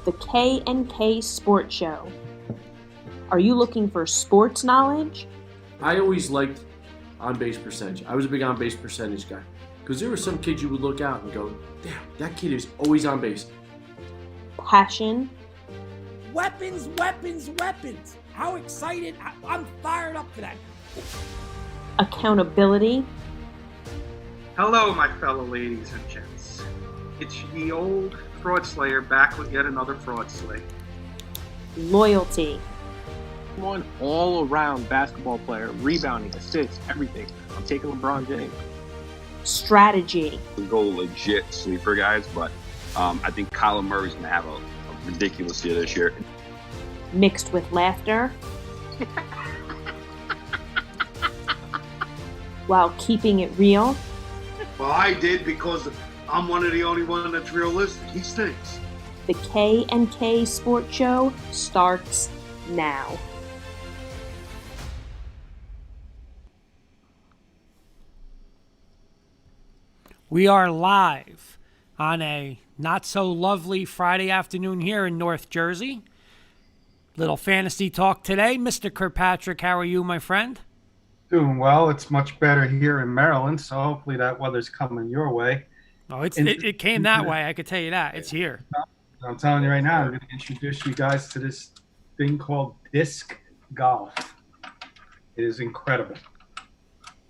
the K&K Sports Show. Are you looking for sports knowledge? I always liked on-base percentage. I was a big on-base percentage guy because there were some kids you would look out and go, damn, that kid is always on base. Passion. Weapons, weapons, weapons. How excited. I'm fired up today. Accountability. Hello, my fellow ladies and gents. It's the old fraud slayer back with yet another fraud slay. Loyalty. One all-around basketball player, rebounding, assists, everything. I'm taking LeBron James. Strategy. Go legit sleeper guys, but I think Kyler Murray's going to have a ridiculous year this year. Mixed with laughter. While keeping it real. Well, I did because I'm one of the only one that's realistic. He stinks. The K&K Sports Show starts now. We are live on a not-so-lovely Friday afternoon here in North Jersey. Little fantasy talk today. Mr. Kirkpatrick, how are you, my friend? Doing well. It's much better here in Maryland, so hopefully that weather's coming your way. Oh, it came that way, I could tell you that. It's here. I'm telling you right now, I'm going to introduce you guys to this thing called disc golf. It is incredible.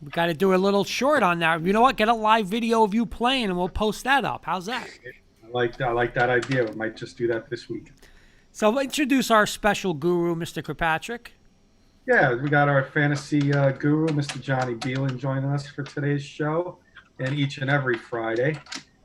We got to do a little short on that. You know what? Get a live video of you playing, and we'll post that up. How's that? I like that idea. We might just do that this week. So we'll introduce our special guru, Mr. Kirkpatrick. Yeah, we got our fantasy guru, Mr. Johnny Bielen, joining us for today's show, and each and every Friday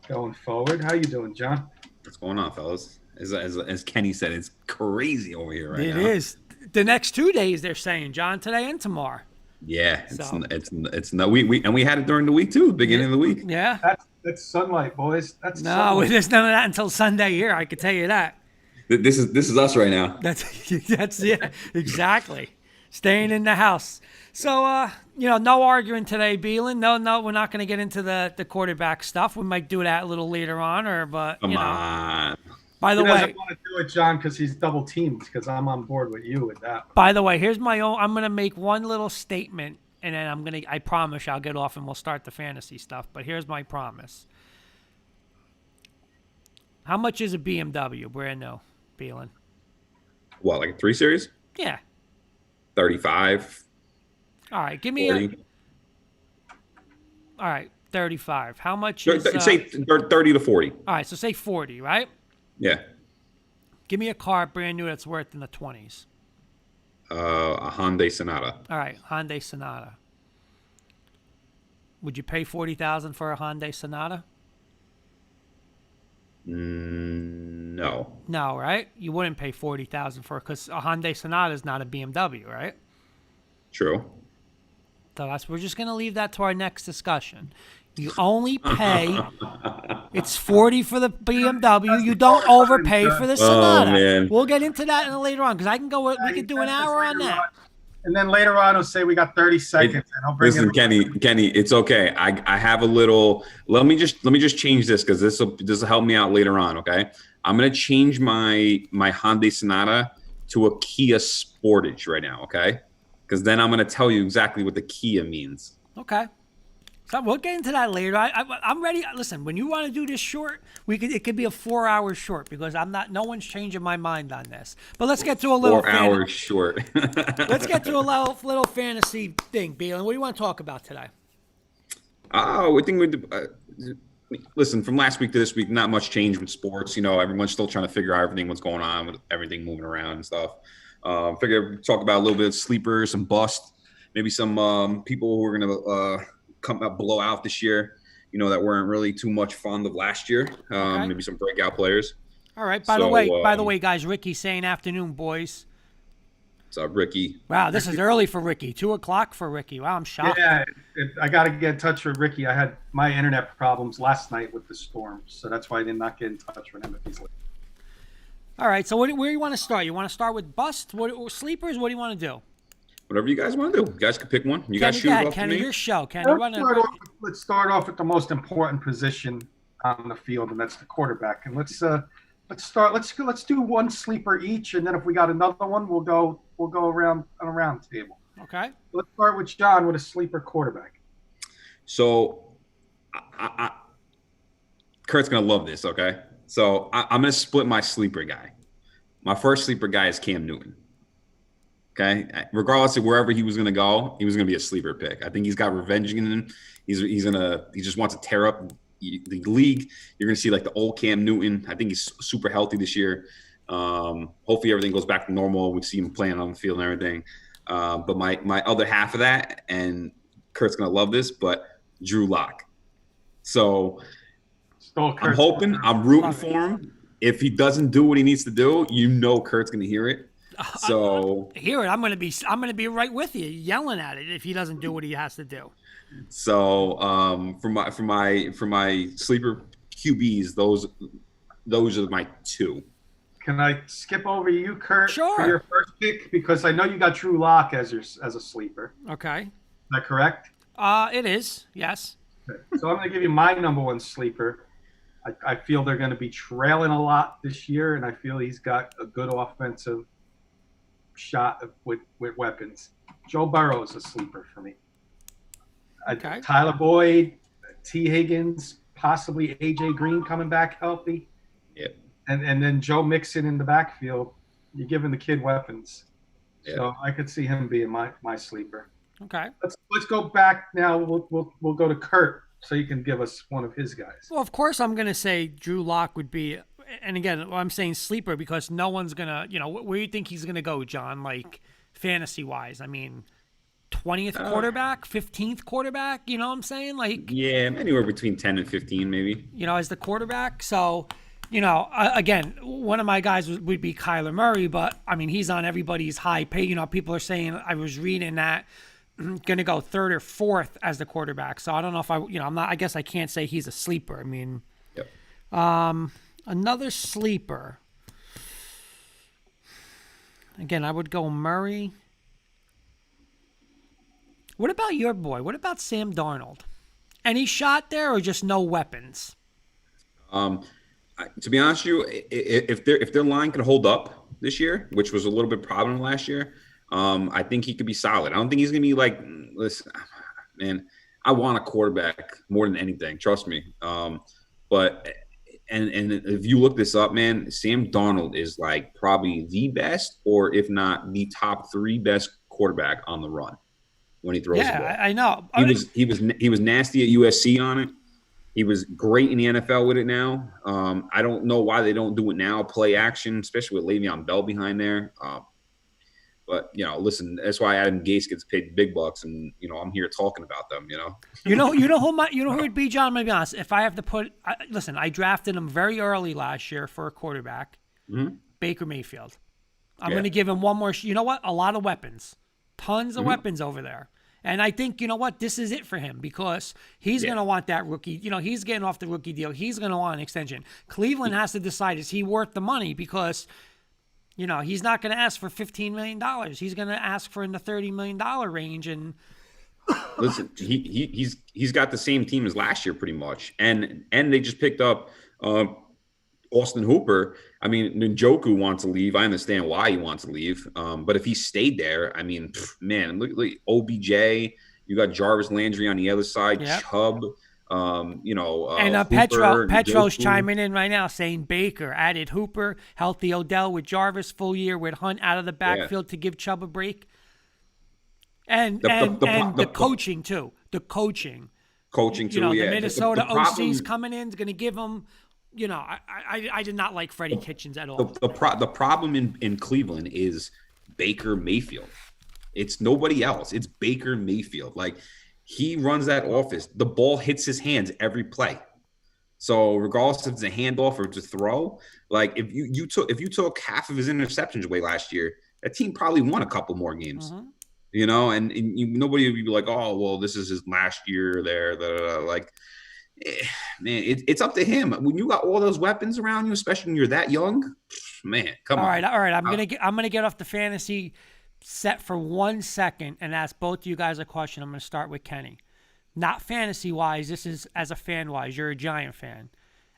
going forward. How you doing, John? What's going on, fellas? As Kenny said, it's crazy over here right now. It is. The next 2 days, they're saying, John, today and tomorrow. Yeah, it's no we had it during the week too, beginning of the week. Yeah, that's sunlight, boys. That's no, sunlight. there's none of that until Sunday here. I could tell you that. This is us right now. That's yeah, exactly. Staying in the house. So no arguing today, Bielen. No, we're not going to get into the quarterback stuff. We might do that a little later on, Come on. By the he way, doesn't want to do it, John, because he's double teamed. Because I'm on board with you with that. By the way, here's my own. I'm going to make one little statement, and then I promise I'll get off and we'll start the fantasy stuff. But here's my promise. How much is a BMW brand new, Bielen? What, like a 3 Series? Yeah. 35. All right, give me 40. All right, 35. How much is say 30 to 40. All right, so say 40, right? Yeah. Give me a car brand new that's worth in the 20s. A Hyundai Sonata. All right, Hyundai Sonata. Would you pay $40,000 for a Hyundai Sonata? No. No, right? You wouldn't pay $40,000 for it because a Hyundai Sonata is not a BMW, right? True. So we're just going to leave that to our next discussion. You only pay, it's $40 for the BMW. You don't overpay for the Sonata. Oh, man. We'll get into that later on because we could do an hour on that. And then later on, he'll say we got 30 seconds. And I'll bring Listen, Kenny, it's okay. I have a little. Let me just change this because this will help me out later on. Okay, I'm gonna change my Hyundai Sonata to a Kia Sportage right now. Okay, because then I'm gonna tell you exactly what the Kia means. Okay. So we'll get into that later. I'm ready. Listen, when you want to do this short, it could be a 4 hours short because no one's changing my mind on this. But let's get to a little 4 hours short. Let's get to a little fantasy thing, Bielen. What do you want to talk about today? Oh, I think listen, from last week to this week, not much change with sports. Everyone's still trying to figure out what's going on with everything moving around and stuff. Figure talk about a little bit of sleepers, some bust, maybe some people who are gonna come up blow out this year, that weren't really too much fond of last year. Okay. Maybe some breakout players. All right. By the way, guys, Ricky's saying afternoon, boys. What's up, Ricky? Wow, this is early for Ricky. 2:00 for Ricky. Wow, I'm shocked. Yeah, I got to get in touch with Ricky. I had my internet problems last night with the storm, so that's why I did not get in touch with him if he's late. All right. So where do you want to start? You want to start with bust? Sleepers? What do you want to do? Whatever you guys want to do. You guys can pick one. You guys shoot it off to me. Your show. Let's start off with the most important position on the field, and that's the quarterback. And let's let's start. Let's do one sleeper each, and then if we got another one, we'll go around on a round table. Okay. Let's start with John with a sleeper quarterback. So, Kurt's gonna love this. Okay, so I'm gonna split my sleeper guy. My first sleeper guy is Cam Newton. Okay, regardless of wherever he was going to go, he was going to be a sleeper pick. I think he's got revenge in him. He just wants to tear up the league. You're going to see like the old Cam Newton. I think he's super healthy this year. Hopefully everything goes back to normal. We see him playing on the field and everything. But my other half of that, and Kurt's going to love this, but Drew Lock. So I'm hoping, I'm rooting for him. If he doesn't do what he needs to do, Kurt's going to hear it. So hear it. I'm gonna be right with you, yelling at it if he doesn't do what he has to do. So for my sleeper QBs, those are my two. Can I skip over you, Kurt, Sure. for your first pick? Because I know you got Drew Lock as a sleeper. Okay. Is that correct? It is. Yes. Okay. So I'm going to give you my number one sleeper. I feel they're going to be trailing a lot this year, and I feel he's got a good offensive shot with weapons. Joe Burrow is a sleeper for me. Okay. Tyler Boyd, T. Higgins, possibly AJ Green coming back healthy. Yep. And then Joe Mixon in the backfield. You're giving the kid weapons. Yep. So I could see him being my sleeper. Okay. Let's go back now. We'll go to Kurt so you can give us one of his guys. Well, of course, I'm going to say Drew Lock would be, and again, I'm saying sleeper because no one's going to, where do you think he's going to go, John, like fantasy-wise? I mean, 20th quarterback, 15th quarterback, you know what I'm saying? Like, yeah, anywhere between 10 and 15 maybe. As the quarterback. So, again, one of my guys would be Kyler Murray, but, I mean, he's on everybody's high pay. People are saying, I was reading that, going to go third or fourth as the quarterback. So I don't know if I guess I can't say he's a sleeper. I mean, yep. Another sleeper. Again, I would go Murray. What about your boy? What about Sam Darnold? Any shot there or just no weapons? To be honest with you, if their line could hold up this year, which was a little bit problem last year, I think he could be solid. I don't think he's going to be like, listen, man, I want a quarterback more than anything. Trust me. But if you look this up, man, Sam Darnold is like probably the best, or if not the top 3 best quarterback on the run when he throws the ball. I know. He was nasty at USC on it. He was great in the NFL with it now. I don't know why they don't do it now, play action, especially with Le'Veon Bell behind there. But, listen, that's why Adam Gase gets paid big bucks, and, I'm here talking about them, You know who it'd be, John? I'm going to be honest. If I have to put listen, I drafted him very early last year for a quarterback, Baker Mayfield. I'm going to give him one more. You know what? A lot of weapons. Tons of weapons over there. And I think, this is it for him because he's going to want that rookie. He's getting off the rookie deal. He's going to want an extension. Cleveland has to decide, is he worth the money? Because he's not going to ask for $15 million. He's going to ask for in the $30 million range. And listen, he's got the same team as last year pretty much. And they just picked up Austin Hooper. I mean, Njoku wants to leave. I understand why he wants to leave. But if he stayed there, I mean, man, look OBJ. You got Jarvis Landry on the other side, Chubb. And Petro's Njoku. chiming in right now saying Baker added Hooper, healthy Odell with Jarvis, full year with Hunt out of the backfield to give Chubb a break. And the coaching too. The coaching. Coaching too, The Minnesota OC's coming in is going to give him, I did not like Freddie Kitchens at all. The problem in Cleveland is Baker Mayfield. It's nobody else. It's Baker Mayfield. Like, he runs that office. The ball hits his hands every play. So regardless if it's a handoff or it's a throw, like if you took half of his interceptions away last year, that team probably won a couple more games. And nobody would be like, oh, well, this is his last year there. Like, man, it's up to him. When you got all those weapons around you, especially when you're that young, man, come on. All right. I'm gonna get off the fantasy set for 1 second and ask both of you guys a question. I'm going to start with Kenny. Not fantasy-wise. This is as a fan-wise. You're a Giant fan.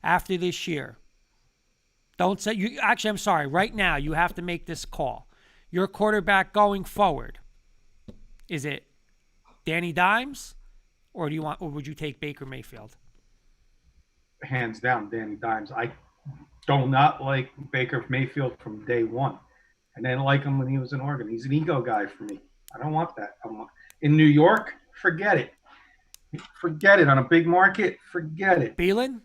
After this year, Don't say you. Actually, I'm sorry. Right now, you have to make this call. Your quarterback going forward. Is it Danny Dimes, or would you take Baker Mayfield? Hands down, Danny Dimes. I do not like Baker Mayfield from day one. I didn't like him when he was in Oregon. He's an ego guy for me. I don't want that. In New York, forget it. Forget it. On a big market, forget it. Bielen,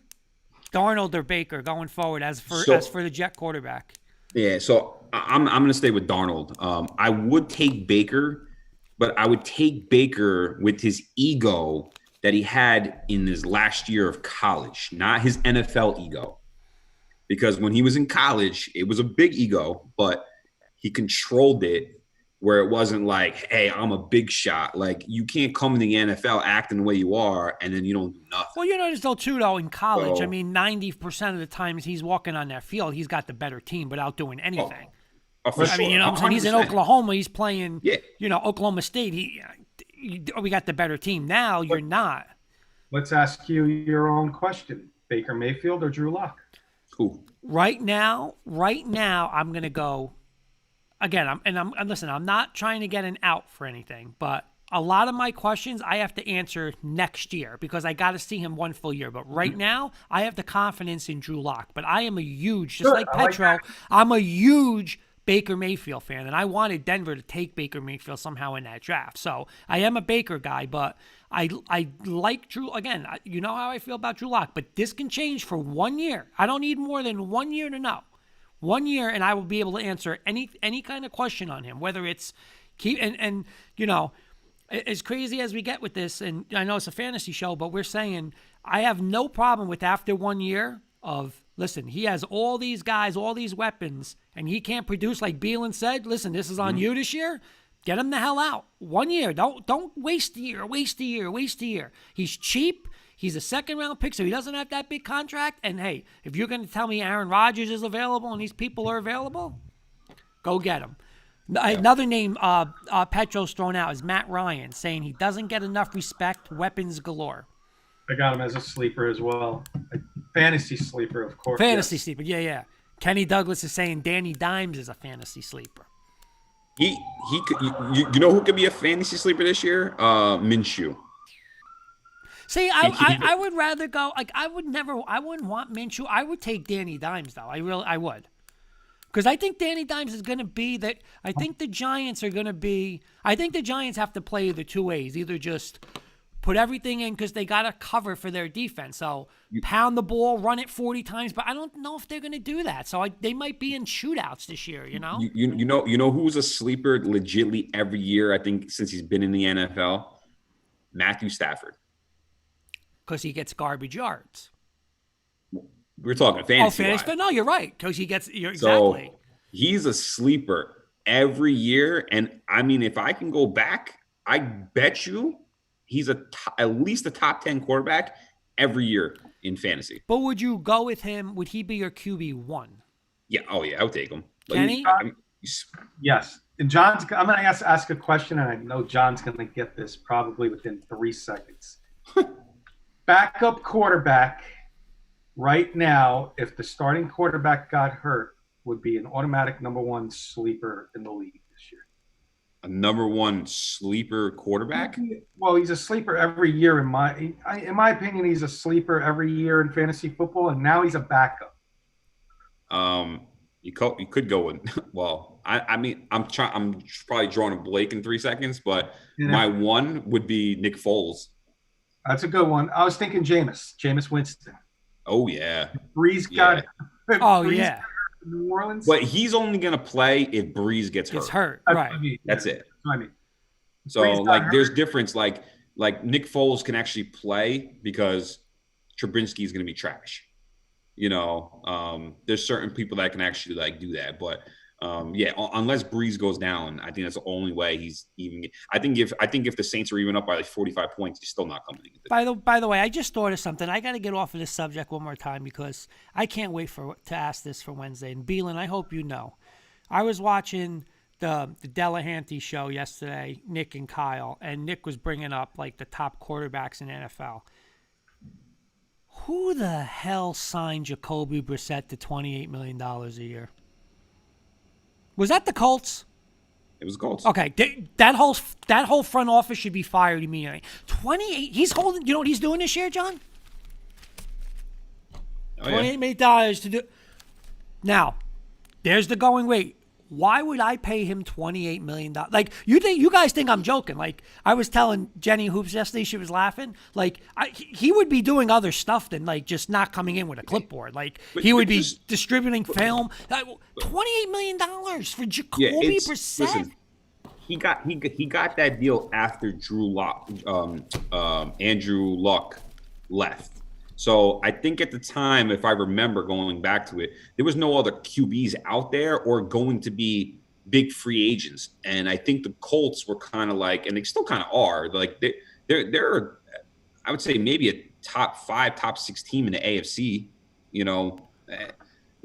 Darnold or Baker going forward as for the Jet quarterback? Yeah, so I'm going to stay with Darnold. I would take Baker, but I would take Baker with his ego that he had in his last year of college, not his NFL ego. Because when he was in college, it was a big ego, but he controlled it where it wasn't like, hey, I'm a big shot. Like, you can't come in the NFL acting the way you are and then you don't do nothing. Well, you notice though, too, though, in college, I mean, 90% of the times he's walking on that field, he's got the better team without doing anything. I mean, you know what I'm saying? He's in Oklahoma. He's playing, Oklahoma State. We got the better team. Now you're not. Let's ask you your own question. Baker Mayfield or Drew Lock? Who? Right now, I'm going to go – again, I'm not trying to get an out for anything, but a lot of my questions I have to answer next year because I got to see him one full year. But right now, I have the confidence in Drew Lock. But I am a huge – just like Petro, I'm a huge – Baker Mayfield fan, and I wanted Denver to take Baker Mayfield somehow in that draft. So I am a Baker guy, but I like Drew. Again, you know how I feel about Drew Lock, but this can change for 1 year. I don't need more than 1 year to know. 1 year, and I will be able to answer any kind of question on him, whether it's keep and you know, as crazy as we get with this, and I know it's a fantasy show, but we're saying I have no problem with after 1 year of, listen, he has all these guys, all these weapons, and he can't produce like Bielen said. Listen, this is on you this year. Get him the hell out. 1 year. Don't waste a year. He's cheap. He's a second-round pick, so he doesn't have that big contract. And, hey, if you're going to tell me Aaron Rodgers is available and these people are available, go get him. Another name Petro's thrown out is Matt Ryan, saying he doesn't get enough respect, weapons galore. I got him as a sleeper as well. A fantasy sleeper, of course. Fantasy sleeper, yeah. Kenny Douglas is saying Danny Dimes is a fantasy sleeper. He could. You know who could be a fantasy sleeper this year? Minshew. See, I would rather go like I wouldn't want Minshew. I would take Danny Dimes though. I would. Because I think Danny Dimes is going to be that. I think the Giants have to play the two ways. Either just put everything in because they got to cover for their defense. So pound the ball, run it 40 times. But I don't know if they're going to do that. So they might be in shootouts this year, you know? You know who's a sleeper legitly every year, I think, since he's been in the NFL? Matthew Stafford. Because he gets garbage yards. We're talking fantasy. But no, you're right. Because exactly. So he's a sleeper every year. And, I mean, if I can go back, I bet you he's at least a top 10 quarterback every year in fantasy. But would you go with him? Would he be your QB1? Yeah. Oh, yeah. I would take him. Kenny? Yes. And I'm going to ask a question, and I know John's going to get this probably within 3 seconds. Backup quarterback right now, if the starting quarterback got hurt, would be an automatic number one sleeper in the league this year. A number one sleeper quarterback? Well, he's a sleeper every year in my opinion. He's a sleeper every year in fantasy football, and now he's a backup. You could go with. Well, I mean, I'm probably drawing a Blake in 3 seconds, but my one would be Nick Foles. That's a good one. I was thinking Jameis Winston. Oh yeah, Breeze got. Yeah. New Orleans, but he's only gonna play if Breeze gets hurt. Right. That's it. That's what I mean. So like, there's difference. Like Nick Foles can actually play because Trubinsky is gonna be trash. You know, there's certain people that can actually like do that, but. Unless Breeze goes down, I think that's the only way he's even. I think if the Saints are even up by like 45 points, he's still not coming. By the way, I just thought of something. I got to get off of this subject one more time because I can't wait to ask this for Wednesday. And Bielen, I hope you know, I was watching the Delahanty show yesterday, Nick and Kyle, and Nick was bringing up like the top quarterbacks in NFL. Who the hell signed Jacoby Brissett to $28 million a year? Was that the Colts? It was Colts. Okay, that whole front office should be fired immediately. 28. He's holding. You know what he's doing this year, John? $28 million to do. Now, there's the going rate. Why would I pay him $28 million? Like, you guys think I'm joking. Like, I was telling Jenny Hoops yesterday, she was laughing. Like, he would be doing other stuff than, like, just not coming in with a clipboard. Like, he would be distributing film. $28 million for Jacoby Brissett. Listen, he got that deal after Andrew Luck left. So I think at the time, if I remember going back to it, there was no other QBs out there or going to be big free agents. And I think the Colts were kind of like, and they still kind of are, like they're I would say maybe a top 5, top 6 team in the AFC.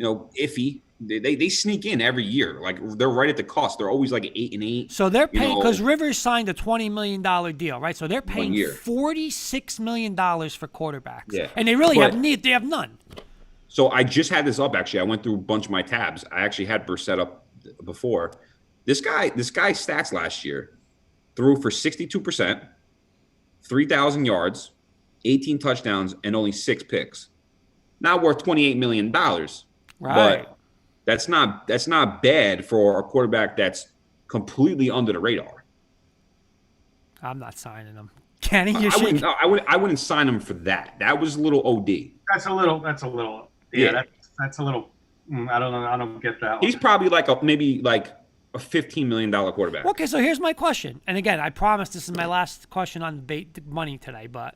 Iffy. They sneak in every year. Like they're right at the cost. They're always like 8-8. So they're paying because Rivers signed a $20 million deal, right? So they're paying $46 million for quarterbacks. Yeah. And they really they have none. So I just had this up actually. I went through a bunch of my tabs. I actually had Brissett up before. This guy's stats last year: threw for 62%, 3,000 yards, 18 touchdowns, and only 6 picks. Not worth $28 million. Right. But that's not bad for a quarterback that's completely under the radar. I'm not signing him. Kenny, I wouldn't sign him for that. That was a little OD. That's a little. Yeah. That's a little. I don't know. I don't get that. He's probably maybe a $15 million quarterback. Okay, so here's my question. And again, I promise this is my last question on the money today. But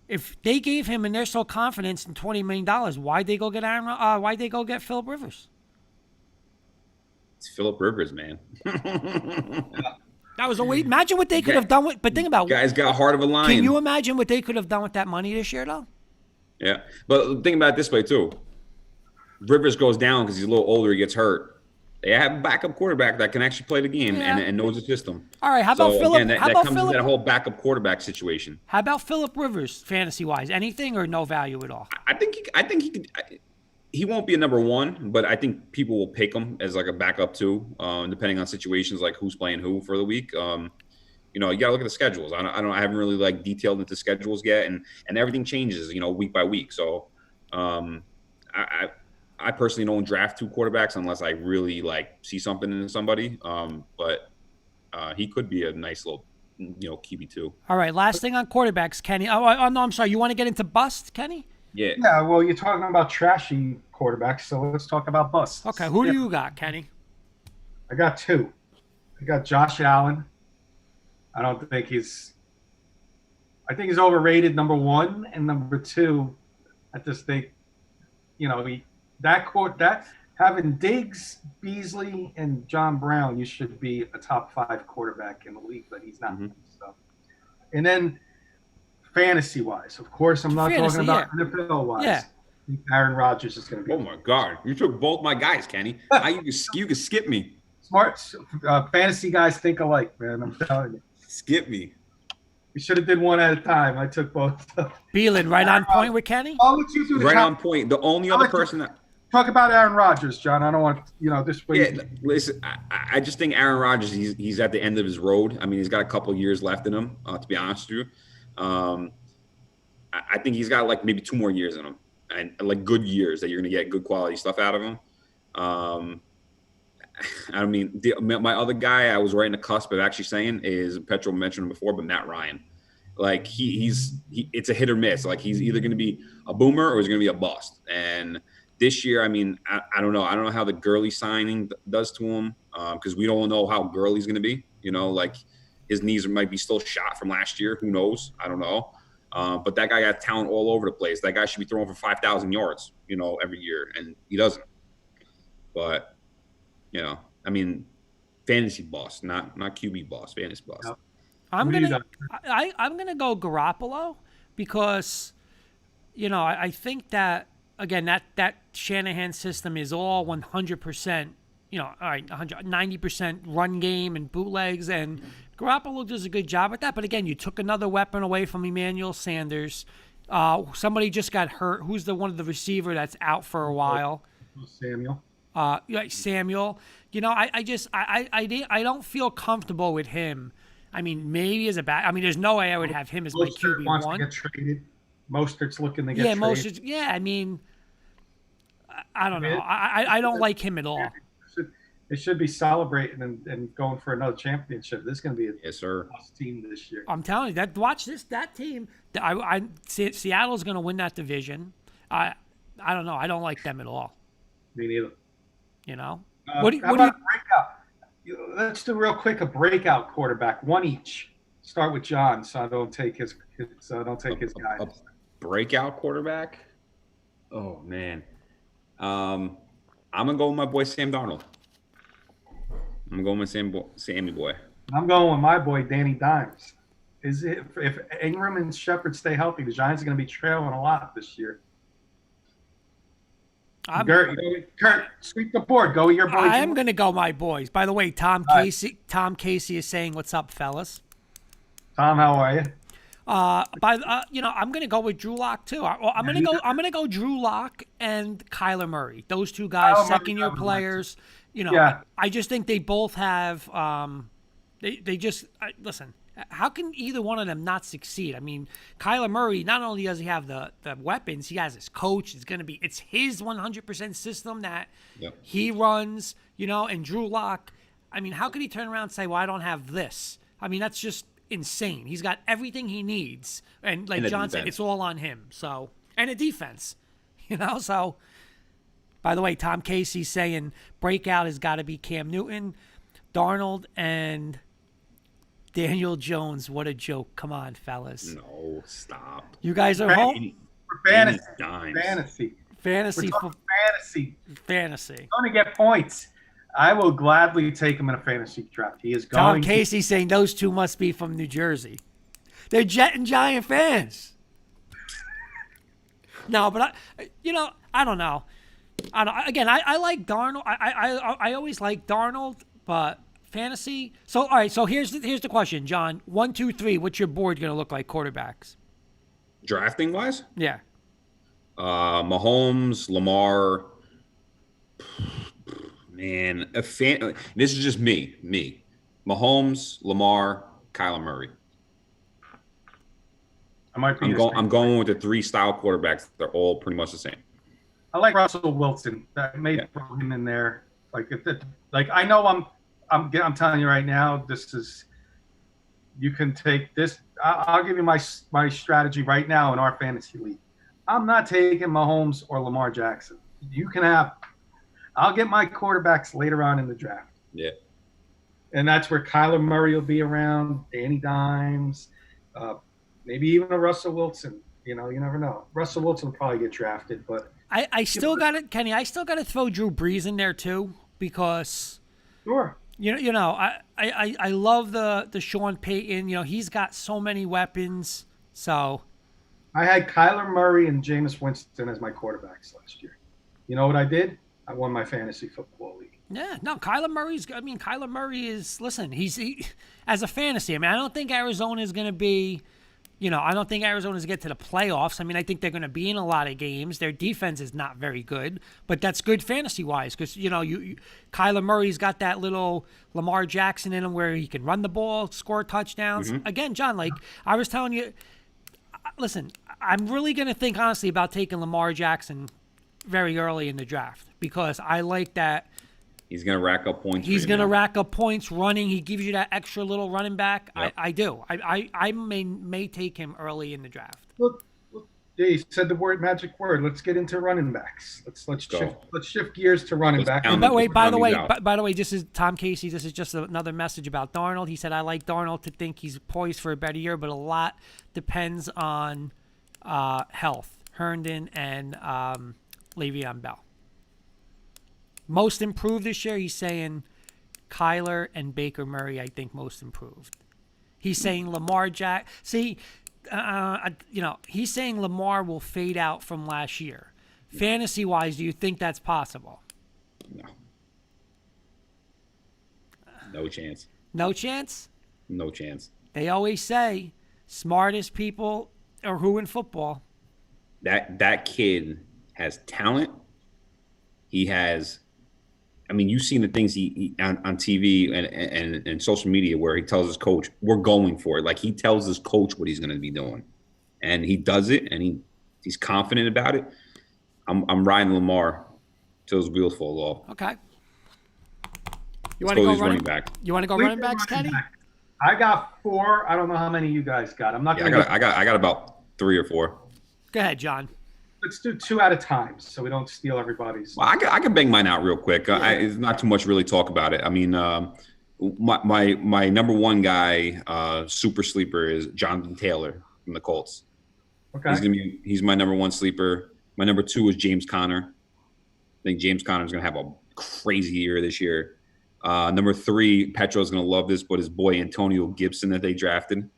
if they gave him and they're so confident in $20 million, why'd they go get why'd they go get Phillip Rivers? It's Phillip Rivers, man. That was a wait. Imagine what they could have done with. But think about guys got heart of a lion. Can you imagine what they could have done with that money this year, though? Yeah, but think about it this way too. Rivers goes down because he's a little older. He gets hurt. They have a backup quarterback that can actually play the game and knows the system. All right, how about Phillip? Again, that comes to that whole backup quarterback situation. How about Phillip Rivers, fantasy-wise? Anything or no value at all? I think he could. He won't be a number 1, but I think people will pick him as like a backup too, depending on situations like who's playing who for the week. You gotta look at the schedules. I haven't really detailed into schedules yet, and everything changes, week by week. So, I personally don't draft 2 quarterbacks unless I really see something in somebody. But he could be a nice little, QB too. All right, last thing on quarterbacks, Kenny. Oh no, I'm sorry. You want to get into bust, Kenny? Yeah. Yeah. Well, you're talking about trashy quarterbacks, so let's talk about busts. Okay, who do you got, Kenny? I got 2. I got Josh Allen. I think he's overrated, number 1, and number 2, I just think, having Diggs, Beasley, and John Brown, you should be a top 5 quarterback in the league, but he's not. Mm-hmm. So, and then fantasy-wise, of course, I'm not talking about NFL-wise. Yeah. I think Aaron Rodgers is going to be. Oh my God! You took both my guys, Kenny. You could skip me. Smart fantasy guys think alike, man. I'm telling you. Skip me. We should have did one at a time. I took both. Bielen, right on point with Kenny? I'll let you do right on point. The only other person that talk about Aaron Rodgers, John. I don't want this way. Yeah, listen. I just think Aaron Rodgers. He's at the end of his road. I mean, he's got a couple of years left in him. To be honest with you, I think he's got maybe 2 more years in him, and good years that you're gonna get good quality stuff out of him. I mean, my other guy I was right in the cusp of actually saying is Petro mentioned him before, but Matt Ryan. He's it's a hit or miss. He's either going to be a boomer or he's going to be a bust. And this year, I mean, I don't know. I don't know how the Gurley signing does to him because we don't know how Gurley's going to be. His knees might be still shot from last year. Who knows? I don't know. But that guy got talent all over the place. That guy should be throwing for 5,000 yards, every year, and he doesn't. But I mean, fantasy boss, not QB boss, fantasy boss. Yep. I'm gonna go Garoppolo because, I think that again that Shanahan system is all 100%. All right, 90% run game and bootlegs, and Garoppolo does a good job at that. But again, you took another weapon away from Emmanuel Sanders. Somebody just got hurt. Who's the one of the receiver that's out for a while? Samuel. Samuel. I don't feel comfortable with him. I mean, maybe as a back. I mean, there's no way I would have him as my Mostert QB1. wants to get traded. Mostert's looking to get traded. Mostert. Yeah, I mean, I don't know. I don't like him at all. They should be celebrating and going for another championship. This is going to be a tough team this year. I'm telling you, that team. Seattle's going to win that division. I don't know. I don't like them at all. Me neither. What do you breakout? Let's do real quick a breakout quarterback, one each. Start with John, so I don't take his guy. A breakout quarterback? Oh man, I'm gonna go with my boy Sam Darnold. I'm going with Sammy boy. I'm going with my boy Danny Dimes. If Ingram and Shepard stay healthy, the Giants are going to be trailing a lot this year. Kurt, sweep the board. Go with your boys. I am going to go my boys. By the way, Tom Casey is saying, "What's up, fellas?" Tom, how are you? I'm going to go with Drew Lock too. I'm going to go Drew Lock and Kyler Murray. Those two guys, second-year players. I just think they both have. Listen. How can either one of them not succeed? I mean, Kyler Murray, not only does he have the weapons, he has his coach. It's his 100% system that he runs, and Drew Lock, I mean, how could he turn around and say, well, I don't have this? I mean, that's just insane. He's got everything he needs. And like John said, it's all on him. So, and a defense, so. By the way, Tom Casey saying breakout has got to be Cam Newton, Darnold, and Daniel Jones. What a joke. Come on, fellas. No, stop. You guys are home? Fantasy. Fantasy. Going to get points. I will gladly take him in a fantasy draft. He is going. Tom Casey saying those two must be from New Jersey. They're Jet and Giant fans. No, but I don't know. I like Darnold. I always like Darnold, but fantasy. So all right. So here's the question, John. 1, 2, 3. What's your board going to look like quarterbacks? Drafting wise? Yeah. Mahomes, Lamar. Man, this is just me. Mahomes, Lamar, Kyler Murray. I'm going with the 3 style quarterbacks. They're all pretty much the same. I like Russell Wilson. I may throw him in there. I know I'm telling you right now, this is, you can take this. I'll give you my strategy right now in our fantasy league. I'm not taking Mahomes or Lamar Jackson. I'll get my quarterbacks later on in the draft. Yeah. And that's where Kyler Murray will be around, Danny Dimes, maybe even a Russell Wilson. You never know. Russell Wilson will probably get drafted, but I still got it, Kenny. I still got to throw Drew Brees in there too because sure. I love the Sean Payton. He's got so many weapons. So I had Kyler Murray and Jameis Winston as my quarterbacks last year. You know what I did? I won my fantasy football league. Yeah, no, Kyler Murray is. Listen, he as a fantasy. I mean, I don't think Arizona is going to be. I don't think Arizona's get to the playoffs. I mean, I think they're going to be in a lot of games. Their defense is not very good, but that's good fantasy-wise because, Kyler Murray's got that little Lamar Jackson in him where he can run the ball, score touchdowns. Mm-hmm. Again, John, like I was telling you, listen, I'm really going to think honestly about taking Lamar Jackson very early in the draft because I like that. He's going to rack up points. He's going to rack up points running. He gives you that extra little running back. Yep. I do. I may take him early in the draft. Look, you said the magic word. Let's get into running backs. Let's shift gears to running back. By the way, this is Tom Casey. This is just another message about Darnold. He said, I like Darnold to think he's poised for a better year, but a lot depends on health. Herndon and Le'Veon Bell. Most improved this year, he's saying Kyler and Baker Murray, I think, most improved. He's saying Lamar Jack. See, he's saying Lamar will fade out from last year. Fantasy-wise, do you think that's possible? No. No chance. No chance? No chance. They always say smartest people are who in football? That kid has talent. He has. I mean, you've seen the things he on TV and social media where he tells his coach, "We're going for it." Like he tells his coach what he's going to be doing, and he does it, and he's confident about it. I'm riding Lamar till his wheels fall off. Okay. You want to go running back? You want to go running backs, Teddy? I got 4. I don't know how many you guys got. I'm not. Yeah, I got about 3 or 4. Go ahead, John. Let's do 2 at a time so we don't steal everybody's. Well, I can bang mine out real quick. It's not too much really talk about it. I mean, my number 1 guy, super sleeper, is Jonathan Taylor from the Colts. Okay. He's my number 1 sleeper. My number 2 is James Conner. I think James Conner is going to have a crazy year this year. Number 3, Petro's going to love this, but his boy Antonio Gibson that they drafted.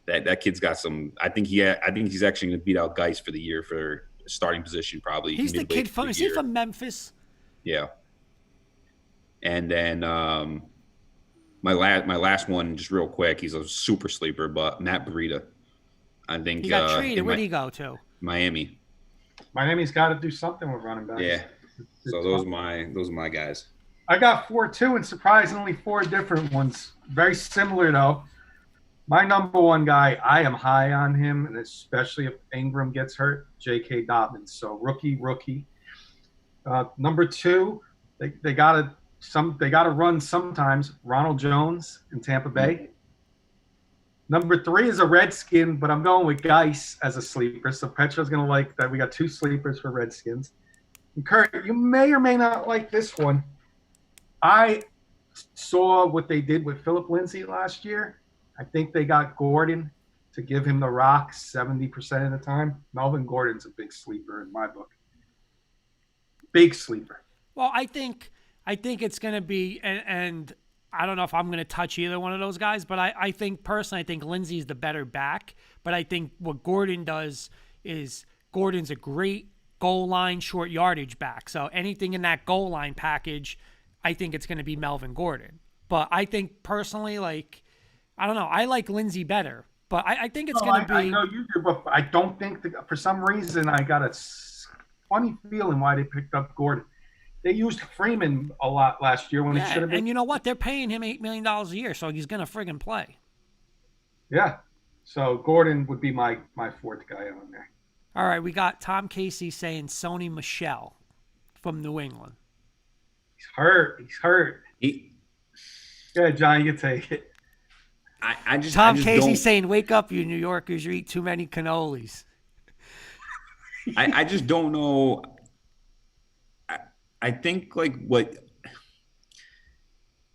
That kid's got some. I think he's actually going to beat out Geis for the year for starting position probably. He's the kid from. Is he from Memphis? Yeah. And then my last one, just real quick. He's a super sleeper, but Matt Breida. I think he got traded. Where'd he go to? Miami. Miami's got to do something with running backs. Yeah. So those are my guys. I got 4 too, and surprisingly 4 different ones. Very similar though. My number 1 guy, I am high on him, and especially if Ingram gets hurt, J.K. Dobbins. So rookie. Number 2, they gotta run sometimes. Ronald Jones in Tampa Bay. Number 3 is a Redskin, but I'm going with Geis as a sleeper. So Petra's gonna like that. We got 2 sleepers for Redskins. And Kurt, you may or may not like this one. I saw what they did with Philip Lindsay last year. I think they got Gordon to give him the rock 70% of the time. Melvin Gordon's a big sleeper in my book. Big sleeper. Well, I think it's going to be, and I don't know if I'm going to touch either one of those guys, but I think personally, I think Lindsay's the better back. But I think what Gordon does is Gordon's a great goal line, short yardage back. So anything in that goal line package, I think it's going to be Melvin Gordon. But I think personally, like, I don't know. I like Lindsay better, but I think it's going to be. I know you do, but I don't think for some reason I got a funny feeling why they picked up Gordon. They used Freeman a lot last year when he should have been. And you know what? They're paying him $8 million a year, so he's going to friggin' play. Yeah. So Gordon would be my 4th guy on there. All right, we got Tom Casey saying Sony Michel from New England. He's hurt. Yeah, John, you take it. Tom Casey saying, "Wake up, you New Yorkers! You eat too many cannolis." I just don't know. I think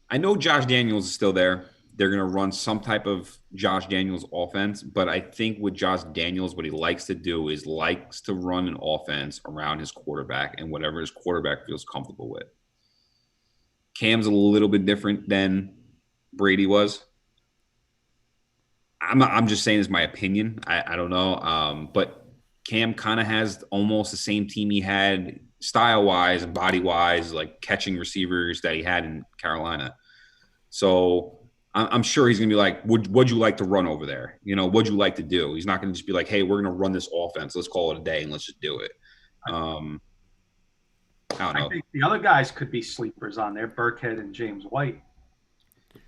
I know Josh Daniels is still there. They're going to run some type of Josh Daniels offense, but I think with Josh Daniels, what he likes to do is likes to run an offense around his quarterback and whatever his quarterback feels comfortable with. Cam's a little bit different than Brady was. I'm just saying, it's my opinion. I don't know. But Cam kind of has almost the same team he had style-wise and body-wise, like catching receivers that he had in Carolina. So I'm sure he's going to be like, what'd you like to run over there? You know, what'd you like to do? He's not going to just be like, hey, we're going to run this offense. Let's call it a day and let's just do it. I don't know. I think the other guys could be sleepers on there, Burkhead and James White.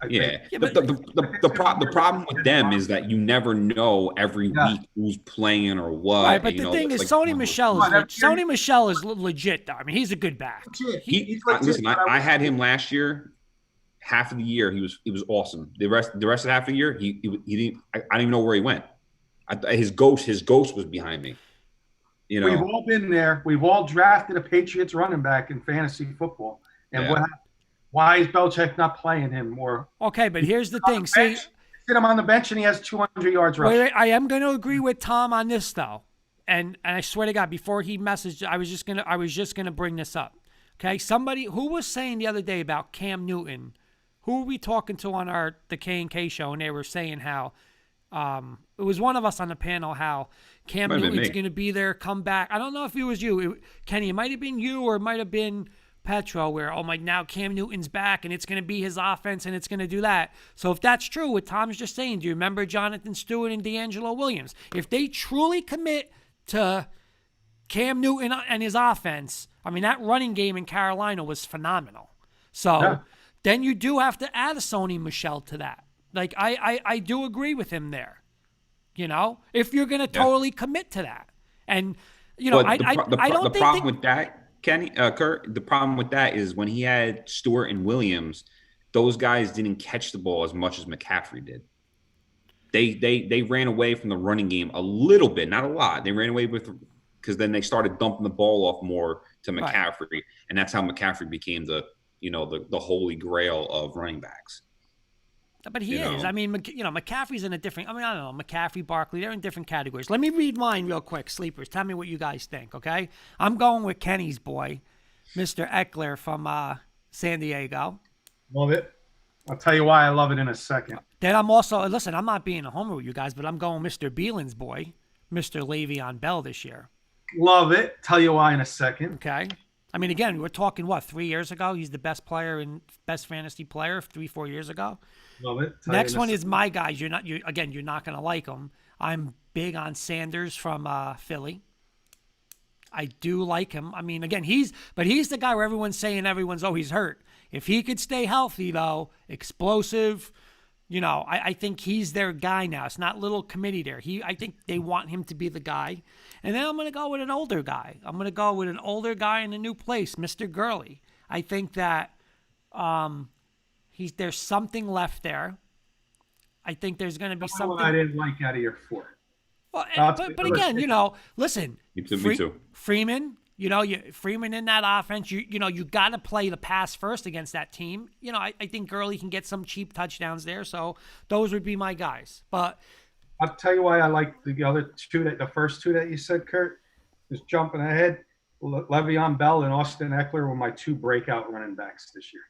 The problem with them is that you never know every week who's playing or what. Right, but the thing is, Sony Michel is legit, though. I mean, he's a good back. Listen, I had him last year. Half of the year, he was awesome. The rest of half of the year, he didn't. I don't even know where he went. His ghost was behind me. You know, we've all been there. We've all drafted a Patriots running back in fantasy football, and what happened? Why is Belichick not playing him more? Okay, but here's the thing. See, sit him on the bench, and he has 200 yards rushing. Wait, I am going to agree with Tom on this though, and I swear to God, before he messaged, I was just gonna bring this up. Okay, somebody who was saying the other day about Cam Newton. Who were we talking to on the K&K show? And they were saying how it was one of us on the panel, how Cam Newton's going to be there, come back. I don't know if it was you. Kenny, it might have been you or it might have been Petro where, now Cam Newton's back and it's going to be his offense and it's going to do that. So if that's true, what Tom's just saying, do you remember Jonathan Stewart and D'Angelo Williams? If they truly commit to Cam Newton and his offense, I mean, that running game in Carolina was phenomenal. So then you do have to add a Sony Michel to that. Like, I do agree with him there, you know, if you're going to totally commit to that. And, you know, I don't think... The problem with that, Kenny, Kurt, the problem with that is when he had Stewart and Williams, those guys didn't catch the ball as much as McCaffrey did. They ran away from the running game a little bit, not a lot. They ran away because then they started dumping the ball off more to McCaffrey, right. And that's how McCaffrey became the holy grail of running backs. But he is. I mean, McCaffrey's in a different. I mean, I don't know. McCaffrey, Barkley, they're in different categories. Let me read mine real quick, sleepers. Tell me what you guys think, okay? I'm going with Kenny's boy, Mr. Eckler from San Diego. Love it. I'll tell you why I love it in a second. Then I'm also, listen, I'm not being a homer with you guys, but I'm going Mr. Bielen's boy, Mr. Le'Veon Bell this year. Love it. Tell you why in a second. Okay. I mean, again, we're talking, 3 years ago? He's the best player and best fantasy player 4 years ago. Love it. Next one is my guys. You're not going to like them. I'm big on Sanders from Philly. I do like him. I mean, again, he's the guy where everyone's saying he's hurt. If he could stay healthy, though, explosive, I think he's their guy now. It's not little committee there. I think they want him to be the guy. And then I'm going to go with an older guy. I'm going to go with an older guy in a new place, Mr. Gurley. I think that there's something left there. I think there's going to be something. I didn't like out of your four. Well, but again, listen. Me too. Freeman. Freeman in that offense, you got to play the pass first against that team. I think Gurley can get some cheap touchdowns there. So those would be my guys. But I'll tell you why I like the other two, the first two that you said, Kurt, just jumping ahead. Le'Veon Bell and Austin Eckler were my two breakout running backs this year.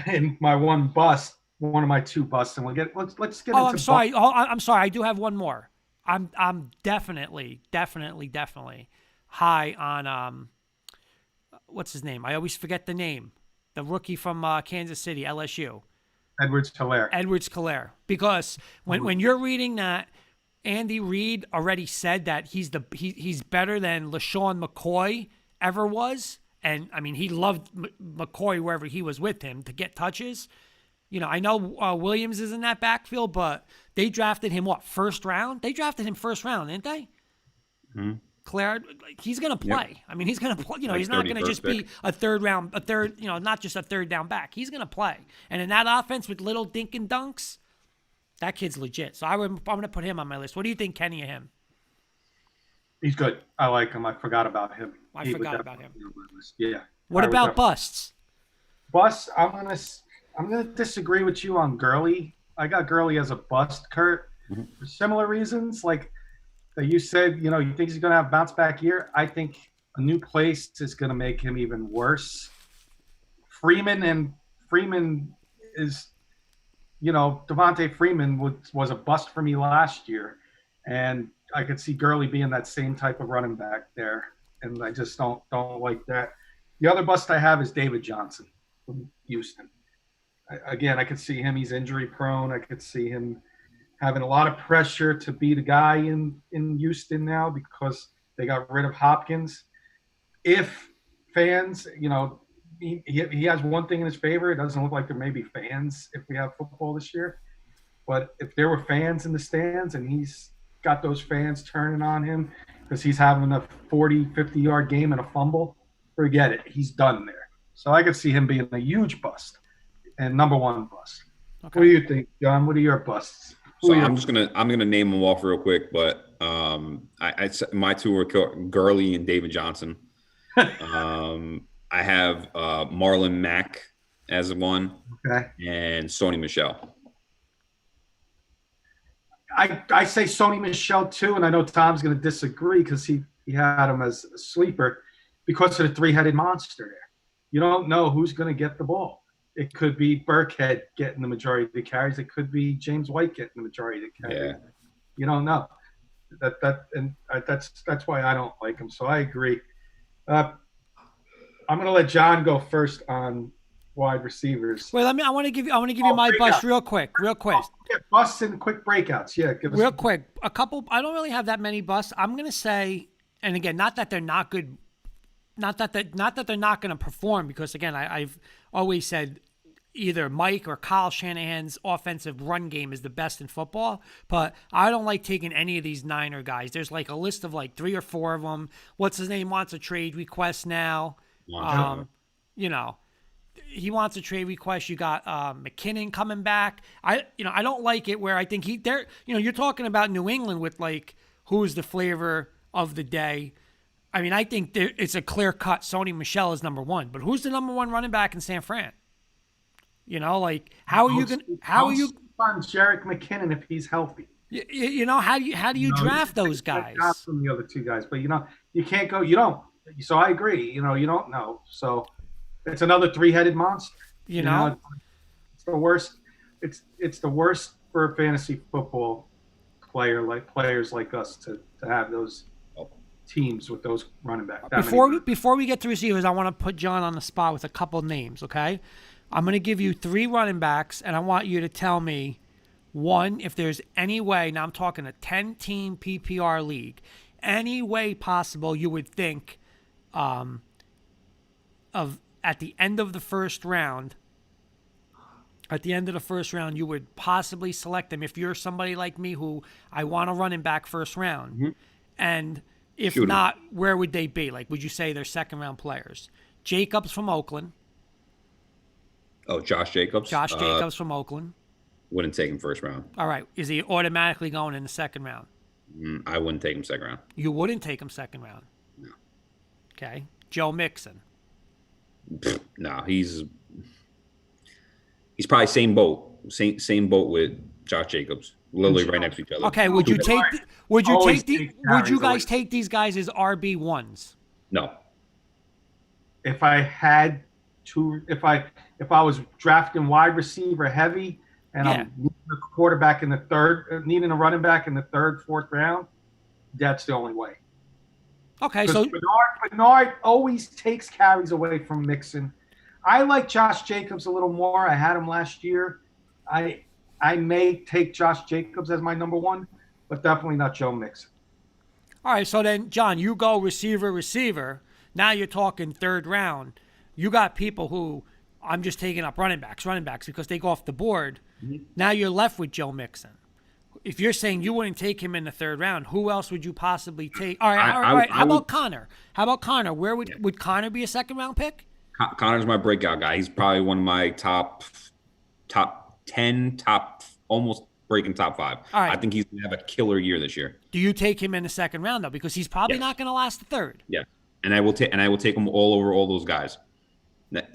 And my one of my two busts, and let's get into. I'm sorry. I'm sorry. I do have one more. I'm definitely high on what's his name? I always forget the name. The rookie from Kansas City, LSU. Edwards-Helaire. Because when you're reading that, Andy Reid already said that he's better than LaShawn McCoy ever was. And, I mean, he loved McCoy wherever he was with him to get touches. I know Williams is in that backfield, but they drafted him, first round? They drafted him first round, didn't they? Mm-hmm. Claire, he's going to play. Yep. I mean, he's going to play. He's not going to just be not just a third down back. He's going to play. And in that offense with little dink and dunks, that kid's legit. So I'm going to put him on my list. What do you think, Kenny, of him? He's good. I like him. I forgot about him. I forgot about him. Yeah. What about busts? Busts, I'm gonna disagree with you on Gurley. I got Gurley as a bust, Kurt, for similar reasons. Like that you said, you think he's gonna have a bounce back year. I think a new place is gonna make him even worse. Freeman is, Devontae Freeman was a bust for me last year, and I could see Gurley being that same type of running back there, and I just don't like that. The other bust I have is David Johnson from Houston. I could see him. He's injury prone. I could see him having a lot of pressure to be the guy in Houston now because they got rid of Hopkins. If fans, he has one thing in his favor. It doesn't look like there may be fans if we have football this year. But if there were fans in the stands and he's got those fans turning on him because he's having a 40, 50-yard game and a fumble, forget it. He's done there. So I could see him being a huge bust and number one bust. Okay. What do you think, John? What are your busts? I'm gonna name them off real quick, but my two were Gurley and David Johnson. I have Marlon Mack as one, okay, and Sony Michel. I say Sony Michel too, and I know Tom's going to disagree because he had him as a sleeper because of the three-headed monster there. You don't know who's going to get the ball. It could be Burkhead getting the majority of the carries. It could be James White getting the majority of the carries. Yeah. You don't know. That's why I don't like him. So I agree. I'm going to let John go first on wide receivers. Wait, I want to give you my bust real quick. Yeah, busts and quick breakouts. Yeah, real quick. A couple. I don't really have that many busts. I'm going to say and again, not that they're not good, not that they're not going to perform, because again, I've always said either Mike or Kyle Shanahan's offensive run game is the best in football, but I don't like taking any of these Niner guys. There's like a list of like 3 or 4 of them. What's his name wants a trade request now. You know, he wants a trade request. You got McKinnon coming back. I don't like it where I think you're talking about New England with like who's the flavor of the day. I mean, I think it's a clear cut. Sony Michel is number 1, but who's the number 1 running back in San Fran? You know, like how are you going? How are you on Jerick McKinnon if he's healthy? You know, how do you draft those guys? From the other 2 guys, but you can't go. You don't. So I agree. You don't know. So it's another 3-headed monster. You know, it's the worst. It's the worst for a fantasy football players like us to have those teams with those running backs. Before we get to receivers, I want to put John on the spot with a couple names. Okay. I'm going to give you 3 running backs, and I want you to tell me, one, if there's any way, now I'm talking a 10-team PPR league, any way possible you would think of at the end of the first round, you would possibly select them if you're somebody like me who I want a running back first round. Mm-hmm. And if not, where would they be? Like, would you say they're second-round players? Jacobs from Oakland. Oh, Josh Jacobs? Josh Jacobs from Oakland. Wouldn't take him first round. All right. Is he automatically going in the second round? I wouldn't take him second round. You wouldn't take him second round? No. Okay. Joe Mixon. No, he's probably same boat. Same boat with Josh Jacobs. Literally right next to each other. Okay. Would you guys take these guys as RB1s? No. If I had to, if I was drafting wide receiver heavy and I'm needing a quarterback in the third, needing a running back in the 3rd, 4th round, that's the only way. Okay, so Bernard always takes carries away from Mixon. I like Josh Jacobs a little more. I had him last year. I may take Josh Jacobs as my number 1, but definitely not Joe Mixon. All right, so then, John, you go receiver. Now you're talking 3rd round. You got people who I'm just taking up running backs because they go off the board. Mm-hmm. Now you're left with Joe Mixon. If you're saying you wouldn't take him in the 3rd round, who else would you possibly take? All right. How about Connor? Where would Connor be a 2nd-round pick? Connor's my breakout guy. He's probably one of my top 10, almost breaking top 5. All right. I think he's going to have a killer year this year. Do you take him in the 2nd round though? Because he's probably not going to last the 3rd. Yeah, and I will take him all over all those guys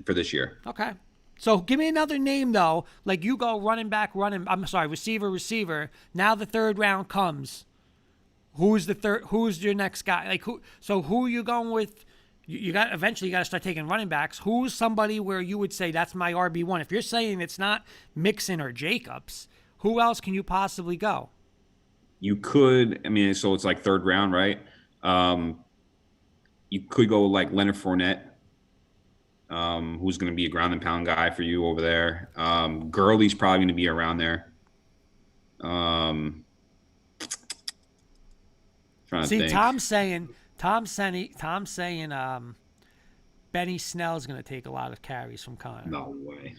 for this year. Okay. So give me another name though. Like you go receiver. Now the 3rd round comes. Who's your next guy? Like who are you going with? You got to start taking running backs. Who's somebody where you would say that's my RB1? If you're saying it's not Mixon or Jacobs, who else can you possibly go? You could, so it's like 3rd round, right? You could go like Leonard Fournette. Who's going to be a ground and pound guy for you over there. Gurley's probably going to be around there. Trying to think. Tom's saying Benny Snell's going to take a lot of carries from Connor. No way.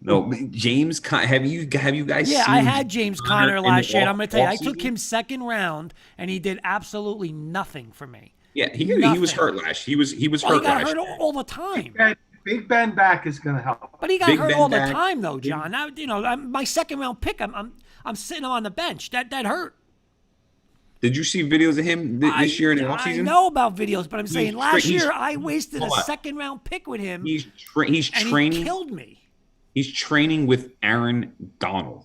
No, James. Have you guys? Yeah, seen I had James Conner last year. And I'm going to tell you, I took season? him 2nd round, and he did absolutely nothing for me. Yeah, he was hurt last. He was hurt he got last. hurt all the time. Big Ben back is going to help. But he got hurt all the time, though, John. Now, my 2nd-round pick, I'm sitting on the bench. That hurt. Did you see videos of him this year in the offseason? I know about videos, but I'm saying last year I wasted a 2nd-round pick with him. He's training. He killed me. He's training with Aaron Donald.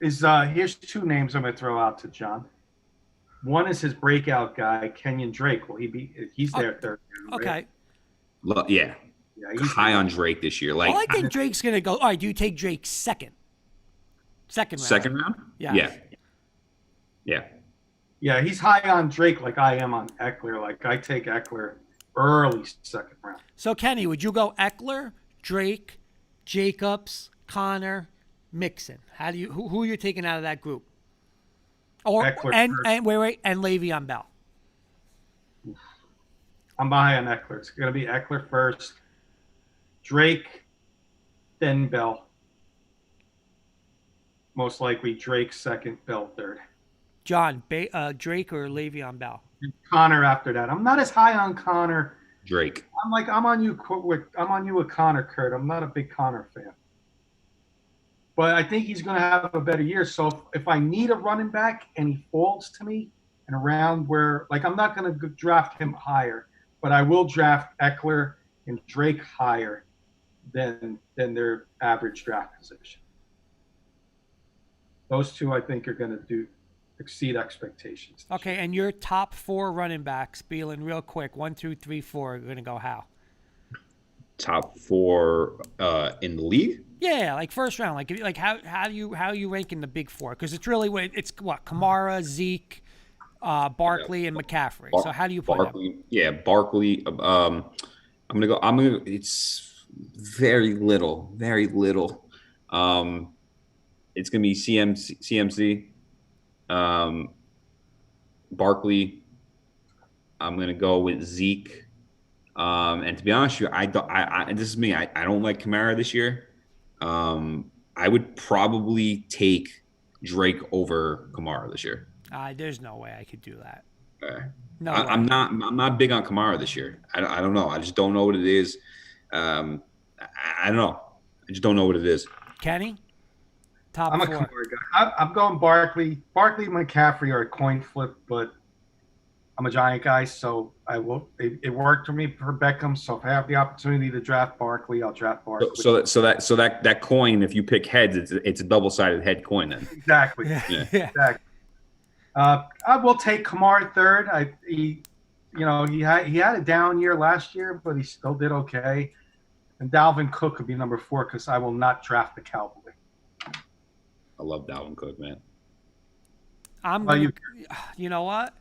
Here's 2 names I'm going to throw out to John. One is his breakout guy, Kenyon Drake. Will he be? He's there 3rd round. Okay. Right? Yeah, he's high on Drake this year. I think Drake's going to go. All right, do you take Drake 2nd? 2nd round. 2nd round? Yeah. Yeah, he's high on Drake like I am on Eckler. Like I take Eckler early 2nd round. So Kenny, would you go Eckler, Drake, Jacobs, Connor, Mixon? Who are you taking out of that group? Or Eckler and first. and wait, and Le'Veon Bell. I'm behind on Eckler. It's going to be Eckler first, Drake, then Bell. Most likely Drake second, Bell third. John, Drake or Le'Veon Bell? And Connor after that. I'm not as high on Connor. Drake. I'm on you with Connor, Kurt. I'm not a big Connor fan. But I think he's going to have a better year. So if I need a running back and he falls to me and around where, like, I'm not going to draft him higher, but I will draft Eckler and Drake higher than their average draft position. Those two, I think, are going to exceed expectations. Okay, and your top 4 running backs, Bielen, real quick, 1, 2, 3, 4, are going to go how? Top 4 in the league? Yeah, like first round. Like how you ranking the big 4? Because it's really it's what Kamara, Zeke, Barkley, and McCaffrey. So how do you play Barkley? them? Yeah, Barkley. I'm gonna. It's very little. It's gonna be CMC. Barkley. I'm gonna go with Zeke. And to be honest with you, this is me. I don't like Kamara this year. I would probably take Drake over Kamara this year. There's no way I could do that. No, I'm not big on Kamara this year. I don't know. I just don't know what it is. I don't know. I just don't know what it is. Kenny, top I'm 4. a Kamara guy. I'm going Barkley. Barkley and McCaffrey are a coin flip, but I'm a Giant guy, so I will. It worked for me for Beckham. So if I have the opportunity to draft Barkley, I'll draft Barkley. So that coin, if you pick heads, it's a double-sided head coin then. Exactly. Yeah. Exactly. I will take Kamara third. He had a down year last year, but he still did okay. And Dalvin Cook could be number 4 because I will not draft the Cowboy. I love Dalvin Cook, man. You know what?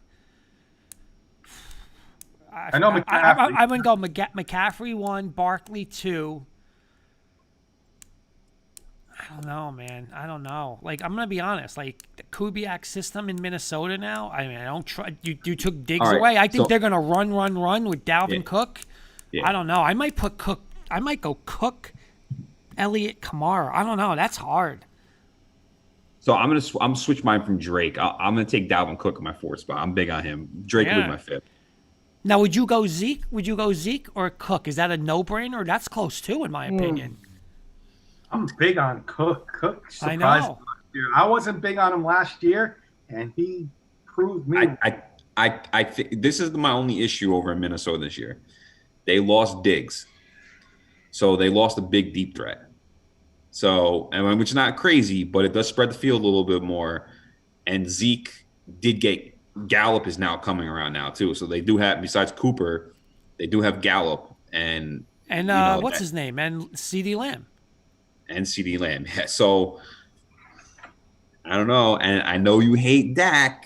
I know McCaffrey. I'm going to go McCaffrey 1, Barkley 2. I don't know, man. I don't know. Like, I'm going to be honest. Like, the Kubiak system in Minnesota now, I mean, I don't try. You took Diggs away. I think they're going to run with Dalvin Cook. Yeah. I don't know. I might go Cook, Elliott, Kamara. I don't know. That's hard. So I'm gonna switch mine from Drake. I'm gonna take Dalvin Cook in my 4th spot. I'm big on him. Drake will be my 5th. Now, would you go Zeke? Would you go Zeke or Cook? Is that a no-brainer? That's close too, in my opinion. I'm big on Cook. Cook surprised I know. last year. I wasn't big on him last year, and he proved me. I think this is my only issue over in Minnesota this year. They lost Diggs, so they lost a big deep threat. So, which is not crazy, but it does spread the field a little bit more. And Zeke did get Gallup is now coming around now too. So they do have, besides Cooper, they do have Gallup and what's his name? And CD Lamb. And CD Lamb. Yeah, so I don't know. And I know you hate Dak.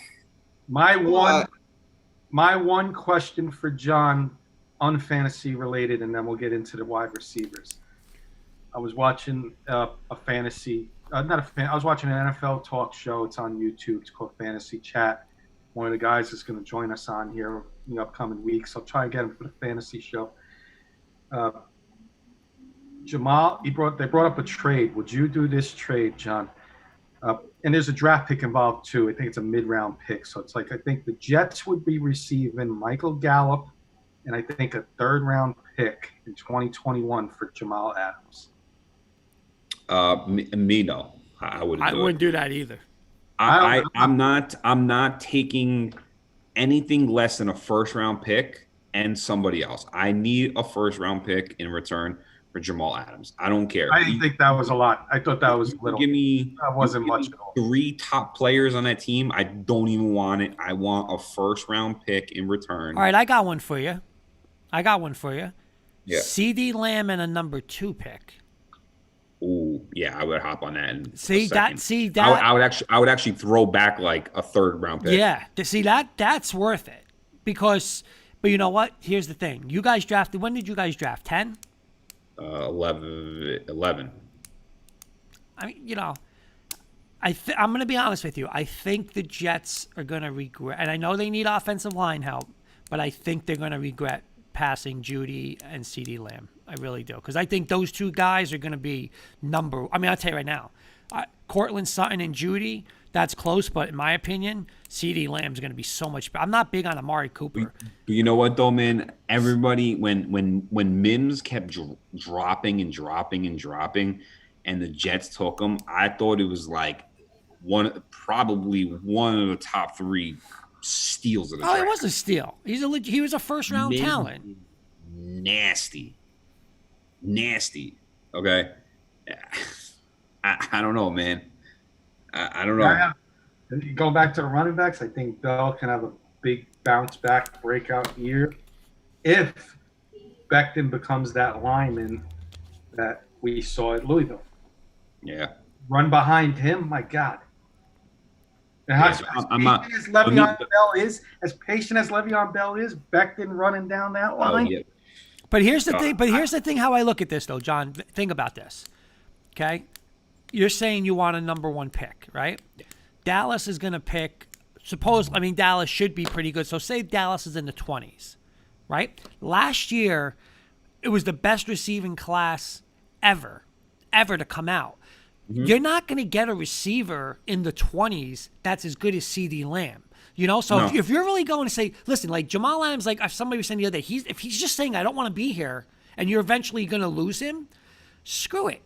My one question for John, unfantasy related, and then we'll get into the wide receivers. I was watching I was watching an NFL talk show. It's on YouTube. It's called Fantasy Chat. One of the guys is going to join us on here in the upcoming weeks. I'll try and get him for the fantasy show. Jamal, they brought up a trade. Would you do this trade, John? And there's a draft pick involved too. I think it's a mid-round pick. So it's like I think the Jets would be receiving Michael Gallup and I think a 3rd-round pick in 2021 for Jamal Adams. Me no. I wouldn't do that either. I'm not taking anything less than a 1st-round pick and somebody else. I need a 1st-round pick in return for Jamal Adams. I don't care. I didn't think that was a lot. I thought that was little. That wasn't much at all. 3 top players on that team. I don't even want it. I want a 1st-round pick in return. All right, I got one for you. Yeah. CD Lamb and a number 2 pick. Ooh, yeah, I would hop on that. I would actually throw back like a 3rd-round pick. Yeah, that's worth it because. But you know what? Here's the thing. You guys drafted. When did you guys draft? 10? 11. I mean, I'm going to be honest with you. I think the Jets are going to regret, and I know they need offensive line help, but I think they're going to regret passing Judy and CeeDee Lamb. I really do, because I think those two guys are going to be I'll tell you right now, Cortland Sutton and Judy, that's close, but in my opinion, CeeDee Lamb's going to be so much better. I'm not big on Amari Cooper. But you know what, though, man? Everybody, when Mims kept dropping and dropping and dropping, and the Jets took him, I thought it was like probably one of the top 3 steals of the draft. It was a steal. He was a first-round talent. Nasty. Okay? I don't know, man. I don't know. Going back to the running backs, I think Bell can have a big bounce back breakout year if Becton becomes that lineman that we saw at Louisville. Yeah. Run behind him, my God. And as patient as Le'Veon Bell is, Becton running down that line. Yeah. But here's the thing. How I look at this, though, John. Think about this. Okay, you're saying you want a number 1 pick, right? Yeah. Dallas is going to pick. Dallas should be pretty good. So say Dallas is in the 20s, right? Last year, it was the best receiving class ever to come out. Mm-hmm. You're not going to get a receiver in the 20s that's as good as CeeDee Lamb. So if you're really going to say, listen, like Jamal Adams, like somebody was saying the other day, if he's just saying I don't want to be here, and you're eventually going to lose him, screw it.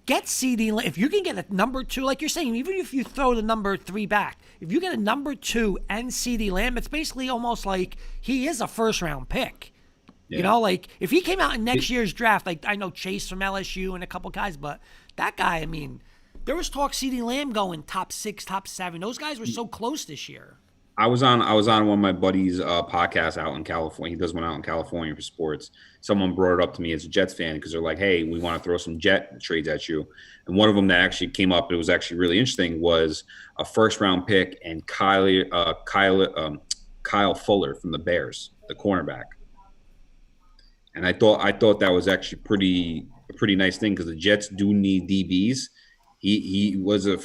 Get CeeDee Lamb. If you can get a number 2, like you're saying, even if you throw the number 3 back, if you get a number 2 and CeeDee Lamb, it's basically almost like he is a first-round pick. Yeah. Like if he came out in next year's draft, like I know Chase from LSU and a couple guys, but that guy, I mean, there was talk CeeDee Lamb going top 6, top 7. Those guys were so close this year. I was on one of my buddies' podcasts out in California. He does one out in California for sports. Someone brought it up to me as a Jets fan because they're like, "Hey, we want to throw some Jet trades at you." And one of them that actually came up, it was actually really interesting, was a first-round pick and Kyle Fuller from the Bears, the cornerback. And I thought that was actually a pretty nice thing because the Jets do need DBs. He was a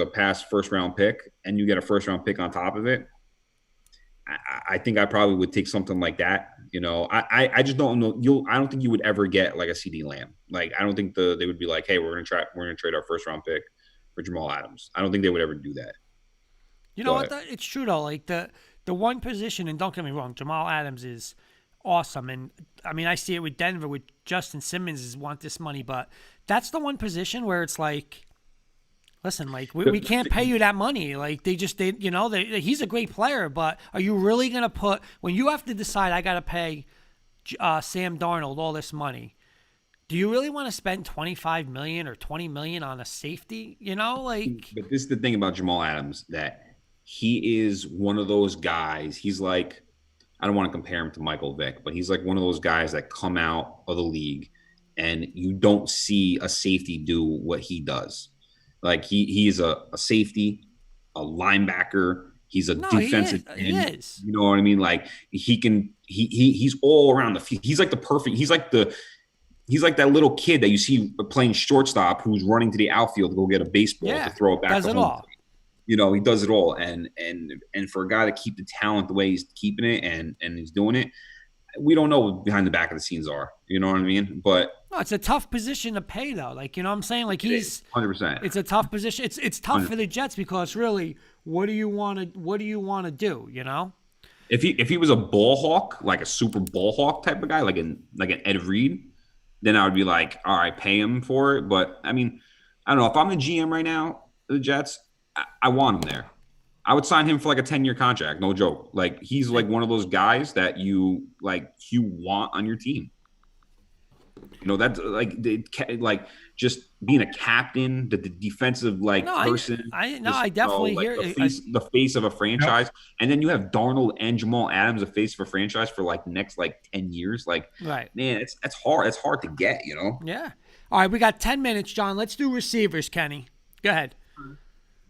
past first-round pick, and you get a first-round pick on top of it. I think I probably would take something like that. I just don't know. I don't think you would ever get like a CeeDee Lamb. Like I don't think they would be like, hey, we're gonna trade our first-round pick for Jamal Adams. I don't think they would ever do that. You know what? It's true though. Like the one position, and don't get me wrong, Jamal Adams is awesome, and I mean I see it with Denver with Justin Simmons want this money, but that's the one position where it's like, listen, like we can't pay you that money. Like he's a great player, but are you really gonna put when you have to decide I gotta pay Sam Darnold all this money? Do you really want to spend $25 million or $20 million on a safety? But this is the thing about Jamal Adams, that he is one of those guys. He's like, I don't want to compare him to Michael Vick, but he's like one of those guys that come out of the league and you don't see a safety do what he does. Like he's a safety, a linebacker. He's a defensive end. He is. You know what I mean? Like he's all around the field. He's like he's like that little kid that you see playing shortstop who's running to the outfield to go get a baseball to throw it back. Does it all. He does it all. And for a guy to keep the talent the way he's keeping it and he's doing it, we don't know what behind the back of the scenes are. You know what I mean? But no, it's a tough position to pay though. Like, you know what I'm saying? Like he's 100%. It's a tough position. It's tough 100%. For the Jets because really, what do you want to do? If he was a ball hawk, like a super ball hawk type of guy, like an Ed Reed, then I would be like, all right, pay him for it. But I mean, I don't know. If I'm the GM right now, the Jets, I want him there. I would sign him for like a 10-year contract. No joke. Like he's like one of those guys that you want on your team. That's like just being a captain, the defensive person. I definitely hear the face of a franchise, and then you have Darnold and Jamal Adams, the face of a franchise for next 10 years. Man, it's hard. It's hard to get. Yeah. All right, we got 10 minutes, John. Let's do receivers, Kenny. Go ahead.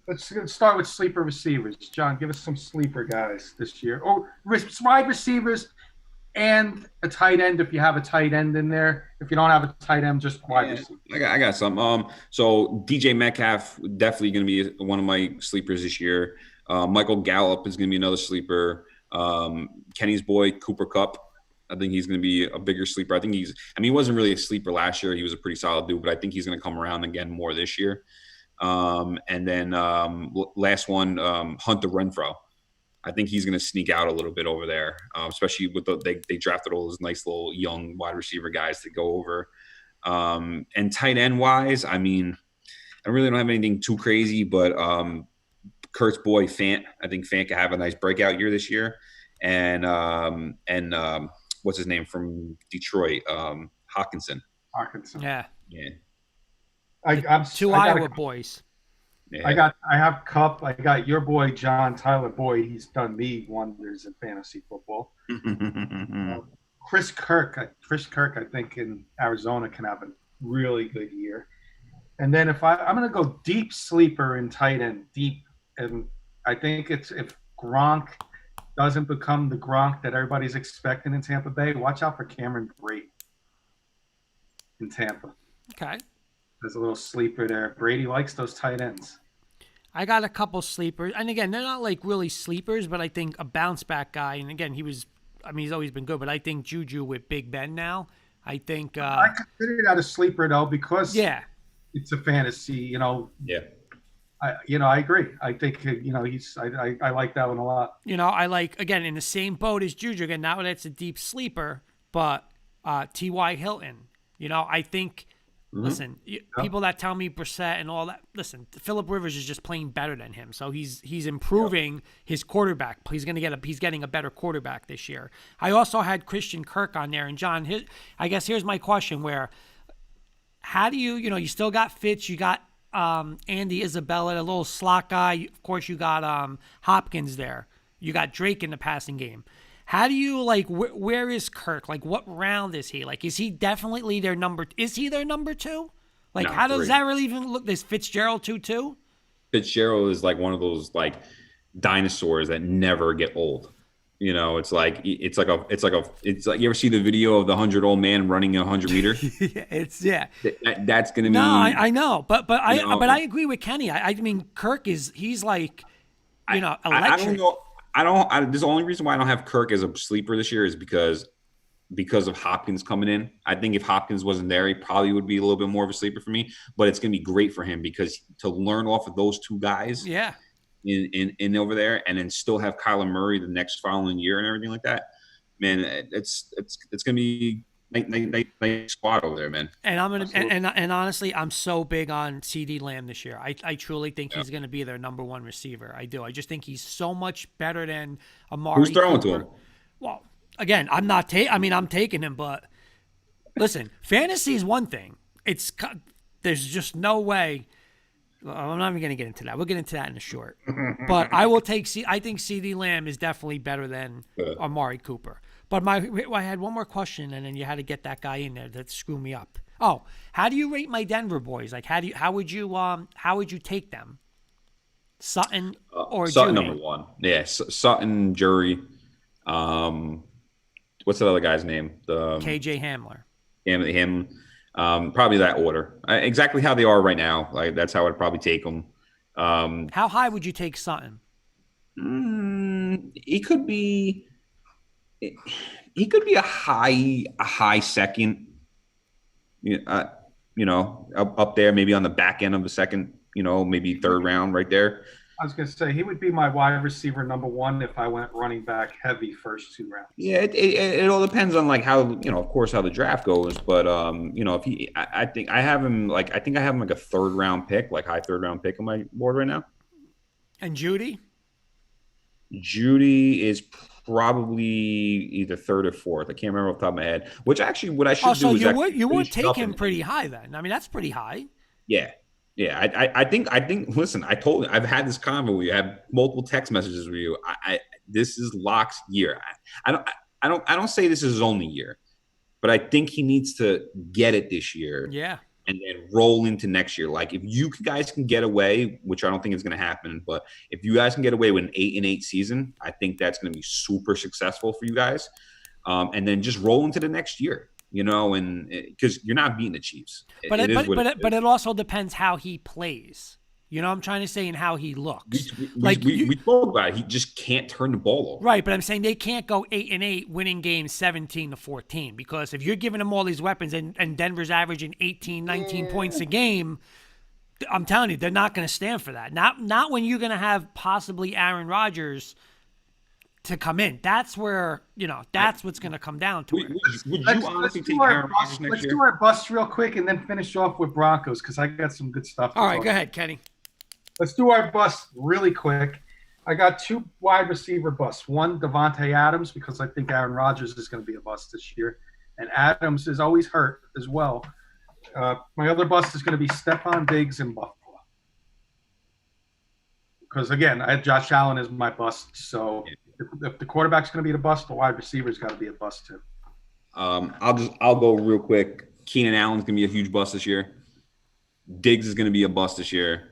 Let's start with sleeper receivers. John, give us some sleeper guys this year. Or wide receivers. and a tight end if you have a tight end in there. If you don't have a tight end, just wide receiver. I got some. So DJ Metcalf definitely going to be one of my sleepers this year. Michael Gallup is going to be another sleeper. Kenny's boy Cooper Kupp, I think he's going to be a bigger sleeper. I mean, he wasn't really a sleeper last year. He was a pretty solid dude, but I think he's going to come around again more this year. And then last one, Hunter Renfrow. I think he's going to sneak out a little bit over there, especially with they drafted all those nice little young wide receiver guys to go over. And tight end wise, I mean, I really don't have anything too crazy, but Kurt's boy Fant, I think Fant could have a nice breakout year this year. And what's his name from Detroit? Hawkinson. Yeah. I'm two Iowa boys. Yeah. I have Cup. I got your boy John Tyler Boyd. He's done me wonders in fantasy football. Chris Kirk, I think in Arizona can have a really good year. And then I'm going to go deep sleeper in tight end, deep, and I think it's if Gronk doesn't become the Gronk that everybody's expecting in Tampa Bay, watch out for Cameron Brate in Tampa. Okay. There's a little sleeper there. Brady likes those tight ends. I got a couple sleepers. And again, they're not like really sleepers, but I think a bounce back guy. And again, he's always been good, but I think Juju with Big Ben now, I think. I consider that a sleeper though, because it's a fantasy, Yeah. I agree. I think, I like that one a lot. I like, again, in the same boat as Juju. Again, not that it's a deep sleeper, but T.Y. Hilton. I think. Listen, people that tell me Brissett and all that, listen, Phillip Rivers is just playing better than him. So he's improving his quarterback. He's getting a better quarterback this year. I also had Christian Kirk on there. And John, I guess here's my question how do you still got Fitz, you got Andy Isabella, a little slot guy. Of course, you got Hopkins there. You got Drake in the passing game. How do you where is Kirk? What round is he? Is he definitely their number? Is he their number two? No, how does that really even look? Is Fitzgerald too? Fitzgerald is one of those dinosaurs that never get old. It's like you ever see the video of the 100-old man running 100 meters? That's gonna be. No, I know, but I agree with Kenny. I mean, Kirk he's electric. I don't know. This is the only reason why I don't have Kirk as a sleeper this year is because of Hopkins coming in. I think if Hopkins wasn't there, he probably would be a little bit more of a sleeper for me. But it's going to be great for him because to learn off of those two guys, in over there, and then still have Kyler Murray the next following year and everything like that, man, it's going to be nice squad over there, man. And I'm gonna and honestly, I'm so big on CeeDee Lamb this year. I truly think he's gonna be their number one receiver. I do. I just think he's so much better than Amari. Who's throwing Cooper. to him? Well, again, I'm taking him, but listen, fantasy is one thing. There's just no way. I'm not even gonna get into that. We'll get into that in a short. But I will take. I think CeeDee Lamb is definitely better than Amari Cooper. But I had one more question, and then you had to get that guy in there that screw me up. Oh, how do you rate my Denver boys? How would you take them? Sutton or Sutton Jury? number one? Yeah, Sutton, Jury. What's that other guy's name? KJ Hamler. Him. Probably that order. Exactly how they are right now. That's how I'd probably take them. How high would you take Sutton? He could be. He could be a high second, up there, maybe on the back end of the second, maybe third round right there. I was going to say he would be my wide receiver number one if I went running back heavy first 2 rounds. Yeah, it all depends on how of course how the draft goes, but if I think I have him a third round pick, high third round pick on my board right now. And Judy is probably either third or fourth. I can't remember off the top of my head. Which actually, what I should do is you would take him pretty high then. I mean, that's pretty high. Yeah. I think. Listen, I told you I've had this convo with you. I have multiple text messages with you. This is Locke's year. I don't say this is his only year, but I think he needs to get it this year. Yeah. And then roll into next year. If you guys can get away, which I don't think is going to happen, but if you guys can get away with an 8-8 season, I think that's going to be super successful for you guys. and then just roll into the next year. And because you're not beating the Chiefs. But it also depends how he plays. You know what I'm trying to say, and how he looks. We spoke about it. He just can't turn the ball over. Right, but I'm saying they can't go 8-8, winning games 17-14, because if you're giving them all these weapons and Denver's averaging 18, 19 points a game, I'm telling you, they're not going to stand for that. Not when you're going to have possibly Aaron Rodgers to come in. That's where, that's what's going to come down to. Would you honestly take Aaron Rodgers next year? Let's do our bust real quick and then finish off with Broncos, because I got some good stuff. All right, go ahead, Kenny. Let's do our bust really quick. I got 2 wide receiver busts. One, Devontae Adams, because I think Aaron Rodgers is going to be a bust this year. And Adams is always hurt as well. My other bust is going to be Stephon Diggs in Buffalo. Because, again, I had Josh Allen as my bust. So if the quarterback's going to be the bust, the wide receiver's got to be a bust too. I'll go real quick. Keenan Allen's going to be a huge bust this year. Diggs is going to be a bust this year.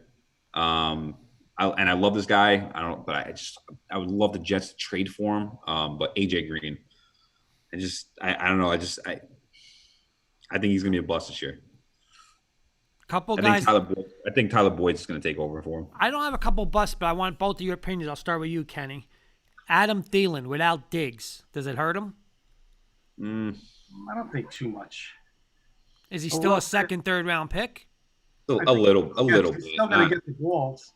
I love this guy. I would love the Jets to trade for him. But AJ Green, I don't know. I think he's gonna be a bust this year. I think Tyler Boyd's gonna take over for him. I don't have a couple busts, but I want both of your opinions. I'll start with you, Kenny. Adam Thielen without Diggs, does it hurt him? I don't think too much. Is he still a second, third round pick? A little bit. He's still going to get the balls.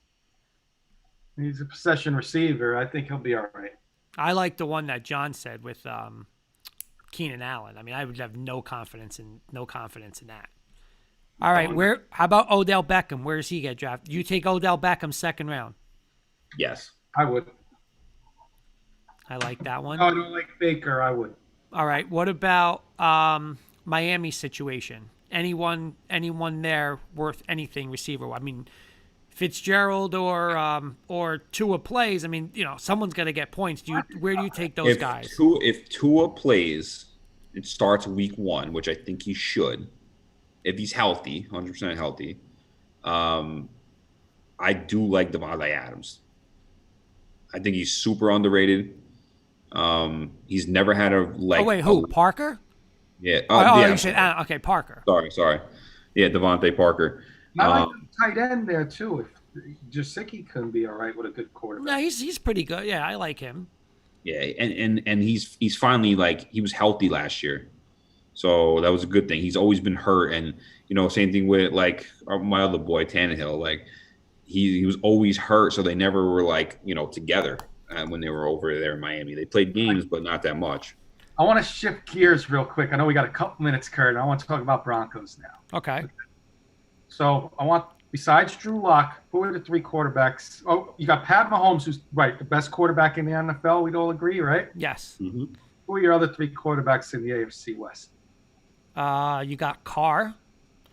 He's a possession receiver. I think he'll be all right. I like the one that John said with Keenan Allen. I mean, I would have no confidence in that. All right, how about Odell Beckham? Where does he get drafted? You take Odell Beckham second round. Yes, I would. I like that one. No, I don't like Baker. I would. All right, what about Miami situation? Anyone there worth anything receiver? I mean, Fitzgerald or Tua plays. I mean, someone's got to get points. Where do you take those guys? If Tua plays, it starts week 1, which I think he should. If he's healthy, 100% healthy, I do like Devontae Adams. I think he's super underrated. He's never had a leg. Oh wait, who? Parker? Yeah. Yeah. You said okay, Parker. Sorry. Yeah, Devontae Parker. I like the tight end there too. If Gesicki couldn't be all right with a good quarterback. No, he's pretty good. Yeah, I like him. Yeah, and he's finally he was healthy last year, so that was a good thing. He's always been hurt, and same thing with my other boy Tannehill. He was always hurt, so they never were together when they were over there in Miami. They played games, but not that much. I want to shift gears real quick. I know we got a couple minutes, Kurt. I want to talk about Broncos now. Okay. So I want, besides Drew Lock, who are the 3 quarterbacks? Oh, you got Pat Mahomes, who's the best quarterback in the NFL. We'd all agree, right? Yes. Mm-hmm. Who are your other 3 quarterbacks in the AFC West? You got Carr.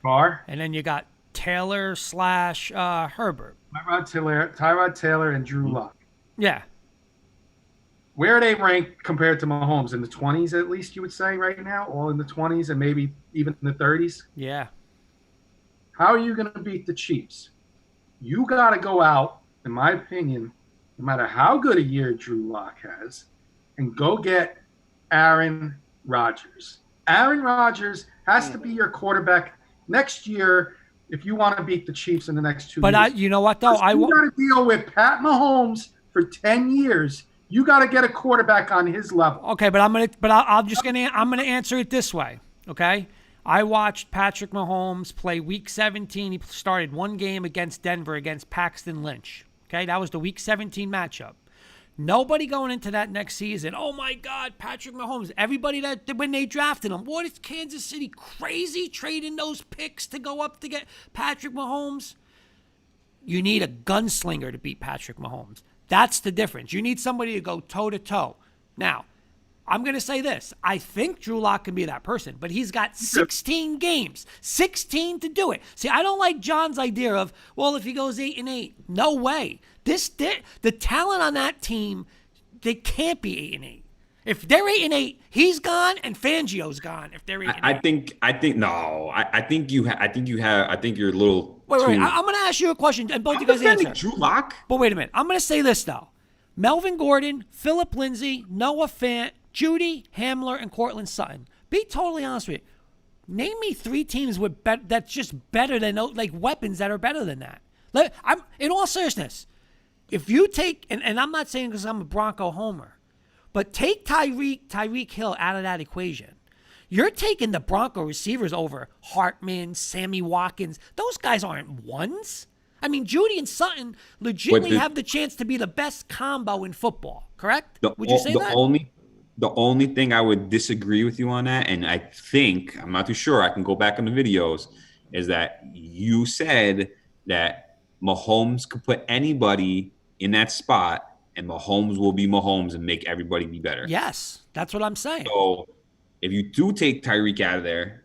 And then you got Taylor / Herbert. Tyrod Taylor, and Drew Lock. Yeah. Where are they ranked compared to Mahomes? In the 20s, at least, you would say right now? All in the 20s and maybe even in the 30s? Yeah. How are you going to beat the Chiefs? You got to go out, in my opinion, no matter how good a year Drew Lock has, and go get Aaron Rodgers. Aaron Rodgers has to be your quarterback next year if you want to beat the Chiefs in the next 2 years. But you know what, though? You got to deal with Pat Mahomes for 10 years. You got to get a quarterback on his level. Okay, but I'm gonna answer it this way. Okay, I watched Patrick Mahomes play Week 17. He started one game against Denver against Paxton Lynch. Okay, that was the Week 17 matchup. Nobody going into that next season, oh my God, Patrick Mahomes. Everybody that when they drafted him, what is Kansas City crazy trading those picks to go up to get Patrick Mahomes? You need a gunslinger to beat Patrick Mahomes. That's the difference. You need somebody to go toe-to-toe. Now, I'm going to say this. I think Drew Lock can be that person, but he's got 16 games. 16 to do it. See, I don't like John's idea of, well, if he goes 8-8. No way. The talent on that team, they can't be 8-8. If they're 8-8, he's gone and Fangio's gone. If they're 8-8, I think you're a little. Wait. I'm going to ask you a question, and both you guys answer. Drew Lock. But wait a minute. I'm going to say this though: Melvin Gordon, Phillip Lindsay, Noah Fant, Judy, Hamler, and Cortland Sutton. Be totally honest with you. Name me 3 teams with that's just better than like weapons that are better than that. I'm in all seriousness. If you take and I'm not saying because I'm a Bronco homer, but take Tyreek Hill out of that equation. You're taking the Bronco receivers over Hartman, Sammy Watkins. Those guys aren't ones. I mean, Judy and Sutton legitimately have the chance to be the best combo in football, correct? Would you say that? The only thing I would disagree with you on that, and I think, I'm not too sure, I can go back on the videos, is that you said that Mahomes could put anybody in that spot and Mahomes will be Mahomes and make everybody be better. Yes, that's what I'm saying. So if you do take Tyreek out of there,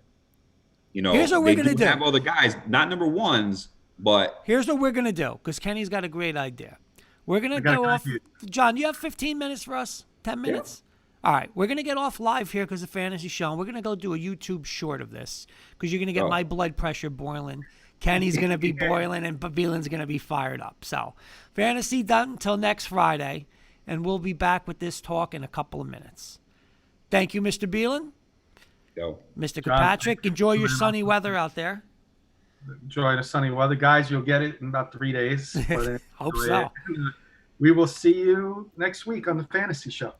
here's what we're going to do. Have other guys, not number ones, but here's what we're going to do, because Kenny's got a great idea. We're going to go off. John, you have 15 minutes for us? 10 minutes? Yeah. All right. We're going to get off live here because of Fantasy Show. And we're going to go do a YouTube short of this because you're going to get my blood pressure boiling. Kenny's going to be boiling and Bielen's going to be fired up. So, Fantasy done until next Friday. And we'll be back with this talk in a couple of minutes. Thank you, Mr. Bielen. Go. Mr. Kirkpatrick, enjoy your sunny weather out there. Enjoy the sunny weather. Guys, you'll get it in about 3 days. Hope so. We will see you next week on the Fantasy Show. See